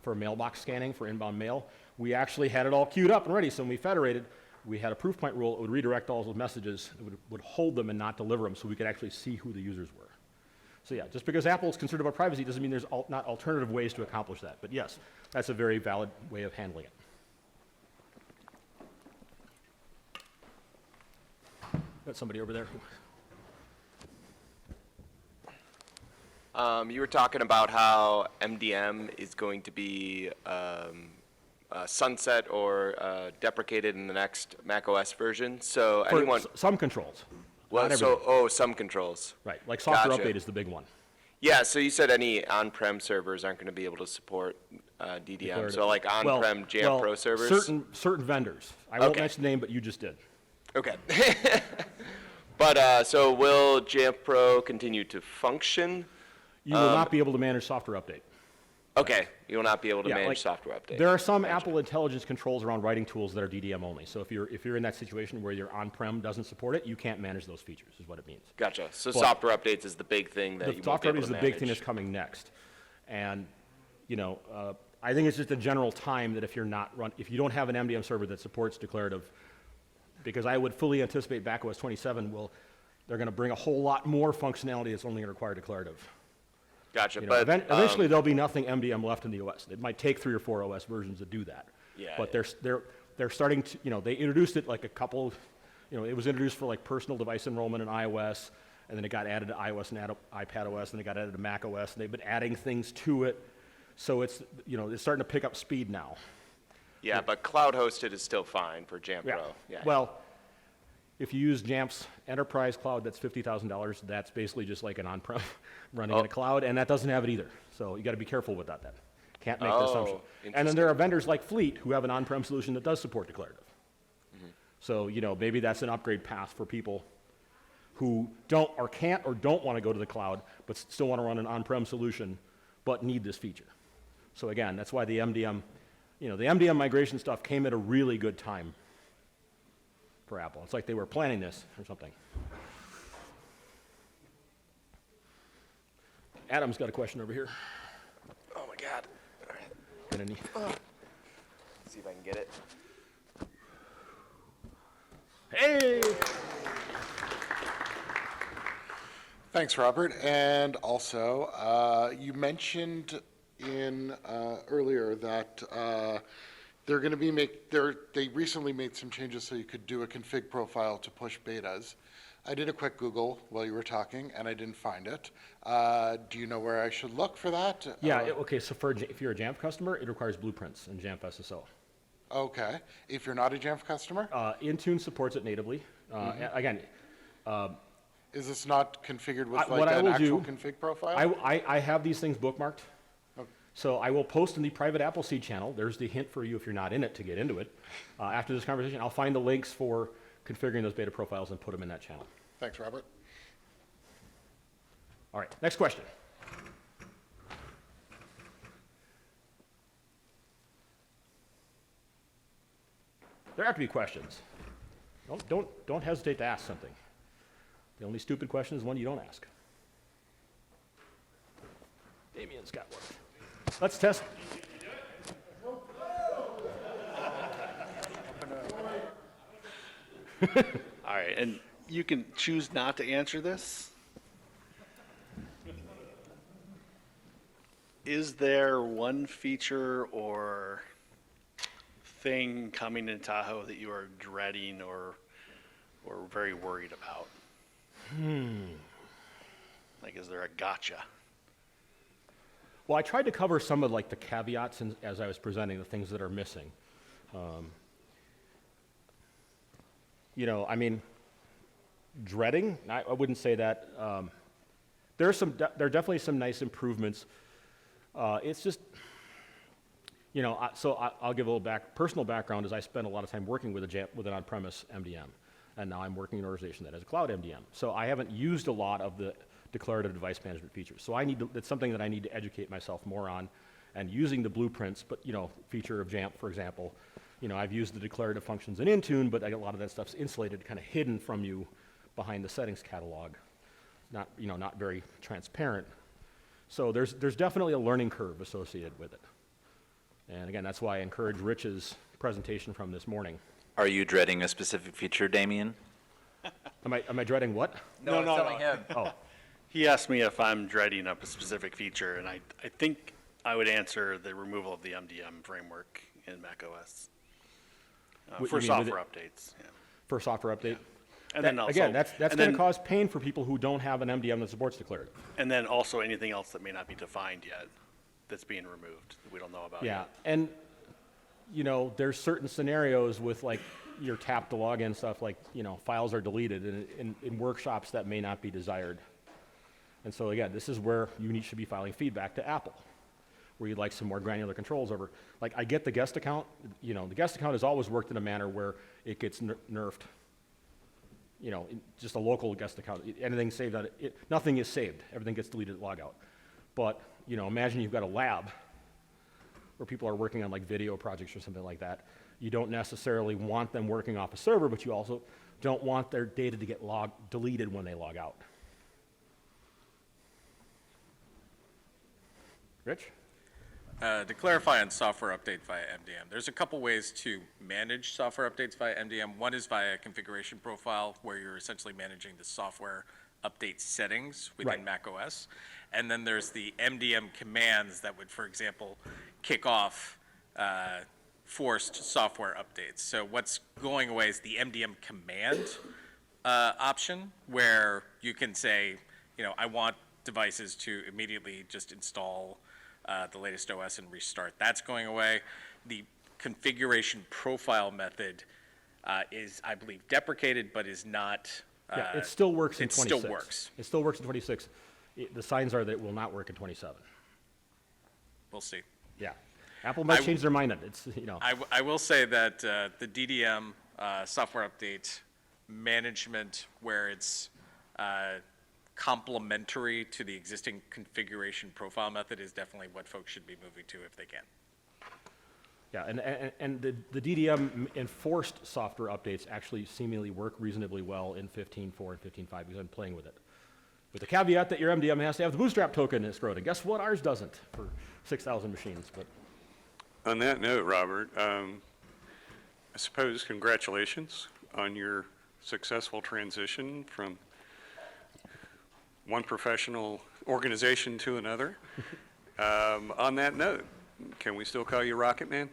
for mailbox scanning for inbound mail, we actually had it all queued up and ready. So when we federated, we had a proof point rule. It would redirect all those messages. It would hold them and not deliver them, so we could actually see who the users were. So yeah, just because Apple is concerned about privacy doesn't mean there's not alternative ways to accomplish that. But yes, that's a very valid way of handling it. Got somebody over there. You were talking about how MDM is going to be sunset or deprecated in the next macOS version. So For anyone, some controls. well, not so everything. some controls. Right, like software Gotcha. update is the big one. Yeah. So you said any on-prem servers aren't going to be able to support DDM. Declarative. So like on-prem Jamf Pro servers. Certain vendors. I won't Okay. mention the name, but you just did. Okay. But so will Jamf Pro continue to function? You will not be able to manage software update. Okay, you will not be able to Yeah, manage like, software update. There are some Apple intelligence controls around writing tools that are DDM only. So if you're in that situation where your on-prem doesn't support it, you can't manage those features, is what it means. Gotcha. So But software updates is the big thing that The you won't be software able update is to the big thing manage. that's coming next. And I think it's just a general time that if you don't have an MDM server that supports declarative, because I would fully anticipate macOS 27 they're going to bring a whole lot more functionality that's only going to require declarative. Gotcha. You know, But eventually there'll be nothing MDM left in the OS. It might take 3 or 4 OS versions to do that. Yeah, But yeah. they're starting to, they introduced it like a couple, it was introduced for like personal device enrollment in iOS, and then it got added to iOS and iPadOS, and it got added to macOS, and they've been adding things to it. So it's, it's starting to pick up speed now. yeah, but cloud hosted is still fine for Jamf Yeah. Pro. Yeah. Well, if you use Jamf's enterprise cloud, that's $50,000. That's basically just like an on-prem running in a cloud, and that doesn't have it either. So you got to be careful with that. Can't make the assumption. And then there are vendors like Fleet who have an on-prem solution that does support declarative. So maybe that's an upgrade path for people who don't or can't or don't want to go to the cloud, but still want to run an on-prem solution, but need this feature. So again, that's why the MDM, the MDM migration stuff came at a really good time for Apple. It's like they were planning this or something. Adam's got a question over here. Oh my God. All right. Got any? Let's see if I can get it. Hey! Thanks, Robert. And also, you mentioned earlier that they're going to be they recently made some changes so you could do a config profile to push betas. I did a quick Google while you were talking, and I didn't find it. Do you know where I should look for that? Yeah, okay, so if you're a Jamf customer, it requires blueprints in Jamf SSO. Okay. If you're not a Jamf customer? Intune supports it natively. Again, Is this not configured with what I an will actual do, config profile? I have these things bookmarked. Okay. So I will post in the private Appleseed channel. There's the hint for you if you're not in it to get into it. After this conversation, I'll find the links for configuring those beta profiles and put them in that channel. Thanks, Robert. All right, next question. There have to be questions. Don't hesitate to ask something. The only stupid question is one you don't ask. Damien's got one. Let's test. All right, and you can choose not to answer this. Is there one feature or thing coming in Tahoe that you are dreading or very worried about? Like, is there a gotcha? Well, I tried to cover some of like the caveats as I was presenting the things that are missing. You know, I mean, dreading, I wouldn't say that. There are definitely some nice improvements. It's just, you know, I'll give a little personal background is I spent a lot of time working with an on-premise MDM, and now I'm working in an organization that has a cloud MDM. So I haven't used a lot of the declarative device management features. So it's something that I need to educate myself more on, and using the blueprints, but, you know, feature of Jamf, for example, you know, I've used the declarative functions in Intune, but a lot of that stuff's insulated, kind of hidden from you behind the settings catalog. Not, you know, not very transparent. So there's definitely a learning curve associated with it. And again, that's why I encourage Rich's presentation from this morning. Are you dreading a specific feature, Damien? Am I dreading what? No, it's telling him. Oh, He asked me if I'm dreading a specific feature, and I think I would answer the removal of the MDM framework in macOS You for mean with software updates. Yeah. for software update. And then also, Again, that's and going then- to cause pain for people who don't have an MDM that supports declarative. And then also anything else that may not be defined yet that's being removed that we don't know about Yeah, yet. and you know, there's certain scenarios with like your tap to login stuff, like, you know, files are deleted in workshops that may not be desired. And so again, this is where you should be filing feedback to Apple, where you'd like some more granular controls over. Like, I get the guest account, you know, the guest account has always worked in a manner where it gets nerfed. You know, just a local guest account, anything saved on it, nothing is saved. Everything gets deleted at logout. But, you know, imagine you've got a lab where people are working on like video projects or something like that. You don't necessarily want them working off a server, but you also don't want their data to get deleted when they log out. Rich? To clarify on software update via MDM, there's a couple ways to manage software updates via MDM. One is via configuration profile, where you're essentially managing the software update settings within Right. macOS. And then there's the MDM commands that would, for example, kick off forced software updates. So what's going away is the MDM command option, where you can say, you know, I want devices to immediately just install the latest OS and restart. That's going away. The configuration profile method is, I believe, deprecated, but is not. Yeah, it still works in it 26. still works. It still works in 26. The signs are that it will not work in 27. We'll see. Yeah. Apple might change their mind on it. It's, you know. I will say that the DDM software update management, where it's complementary to the existing configuration profile method, is definitely what folks should be moving to if they can. Yeah, and the DDM enforced software updates actually seemingly work reasonably well in 15.4 and 15.5 because I'm playing with it. With the caveat that your MDM has to have the bootstrap token escrowed. And guess what? Ours doesn't for 6,000 machines. But On that note, Robert, I suppose congratulations on your successful transition from one professional organization to another. On that note, can we still call you Rocket Man?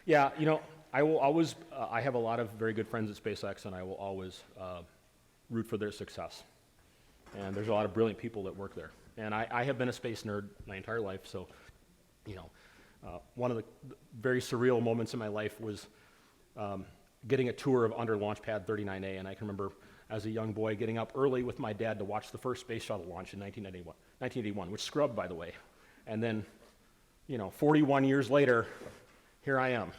yeah, you know, I will always, I have a lot of very good friends at SpaceX, and I will always root for their success. And there's a lot of brilliant people that work there. And I have been a space nerd my entire life, so, you know, one of the very surreal moments in my life was getting a tour of under Launchpad 39A, and I can remember as a young boy getting up early with my dad to watch the first space shuttle launch in 1981, which scrubbed, by the way. And then, you know, 41 years later, here I am,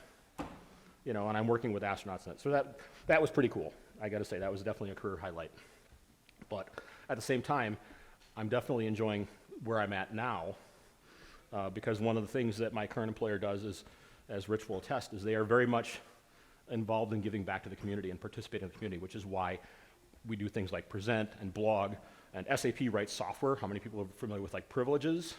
you know, and I'm working with astronauts. So that was pretty cool. I got to say, that was definitely a career highlight. But at the same time, I'm definitely enjoying where I'm at now, because one of the things that my current employer does is, as Rich will attest, is they are very much involved in giving back to the community and participating in the community, which is why we do things like present and blog, and SAP writes software. How many people are familiar with like privileges?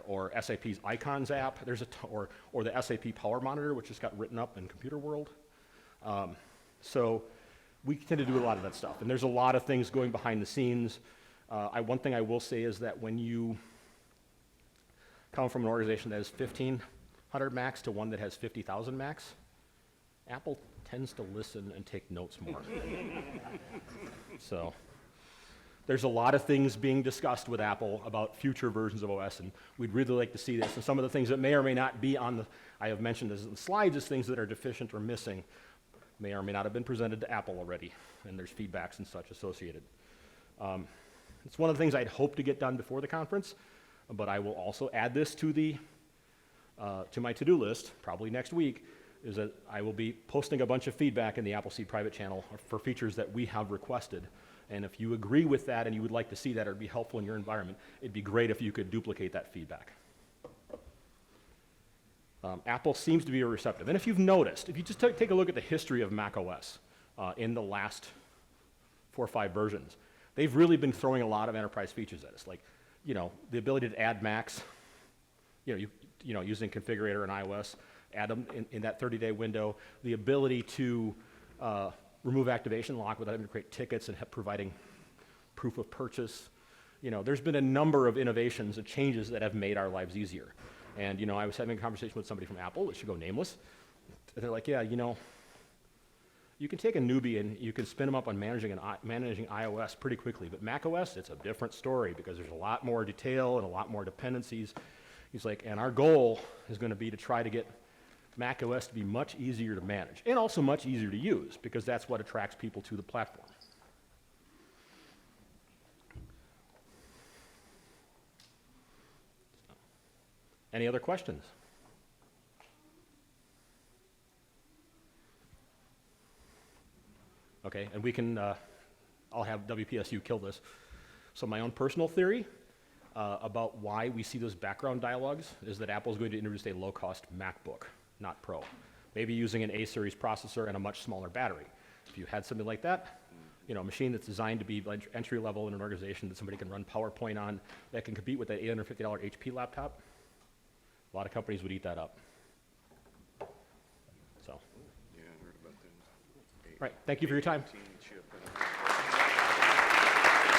or SAP's Icons app. There's or the SAP Power Monitor, which just got written up in Computer World. So we tend to do a lot of that stuff, and there's a lot of things going behind the scenes. One thing I will say is that when you come from an organization that has 1,500 Macs to one that has 50,000 Macs, Apple tends to listen and take notes more. So there's a lot of things being discussed with Apple about future versions of OS, and we'd really like to see this. And some of the things that may or may not be on the, I have mentioned as in the slides as things that are deficient or missing, may or may not have been presented to Apple already, and there's feedbacks and such associated. It's one of the things I'd hope to get done before the conference, but I will also add this to to my to-do list, probably next week, is that I will be posting a bunch of feedback in the Appleseed private channel for features that we have requested. And if you agree with that and you would like to see that or it'd be helpful in your environment, it'd be great if you could duplicate that feedback. Apple seems to be receptive. And if you've noticed, if you just take a look at the history of macOS in the last 4 or 5 versions, they've really been throwing a lot of enterprise features at us, like, you know, the ability to add Macs, you know, using configurator in iOS, add them in that 30-day window, the ability to remove activation lock without having to create tickets and providing proof of purchase. You know, there's been a number of innovations and changes that have made our lives easier. And, you know, I was having a conversation with somebody from Apple, it should go nameless, and they're like, yeah, you know, you can take a newbie and you can spin them up on managing iOS pretty quickly, but macOS, it's a different story because there's a lot more detail and a lot more dependencies. He's like, and our goal is going to be to try to get macOS to be much easier to manage and also much easier to use because that's what attracts people to the platform. Any other questions? Okay, and we can, I'll have WPSU kill this. So my own personal theory about why we see those background dialogues is that Apple's going to introduce a low-cost MacBook, not Pro. Maybe using an A-series processor and a much smaller battery. If you had something like that, you know, a machine that's designed to be entry level in an organization that somebody can run PowerPoint on, that can compete with that $850 HP laptop, a lot of companies would eat that up. So. Yeah, I heard about that. Right, thank you for your time.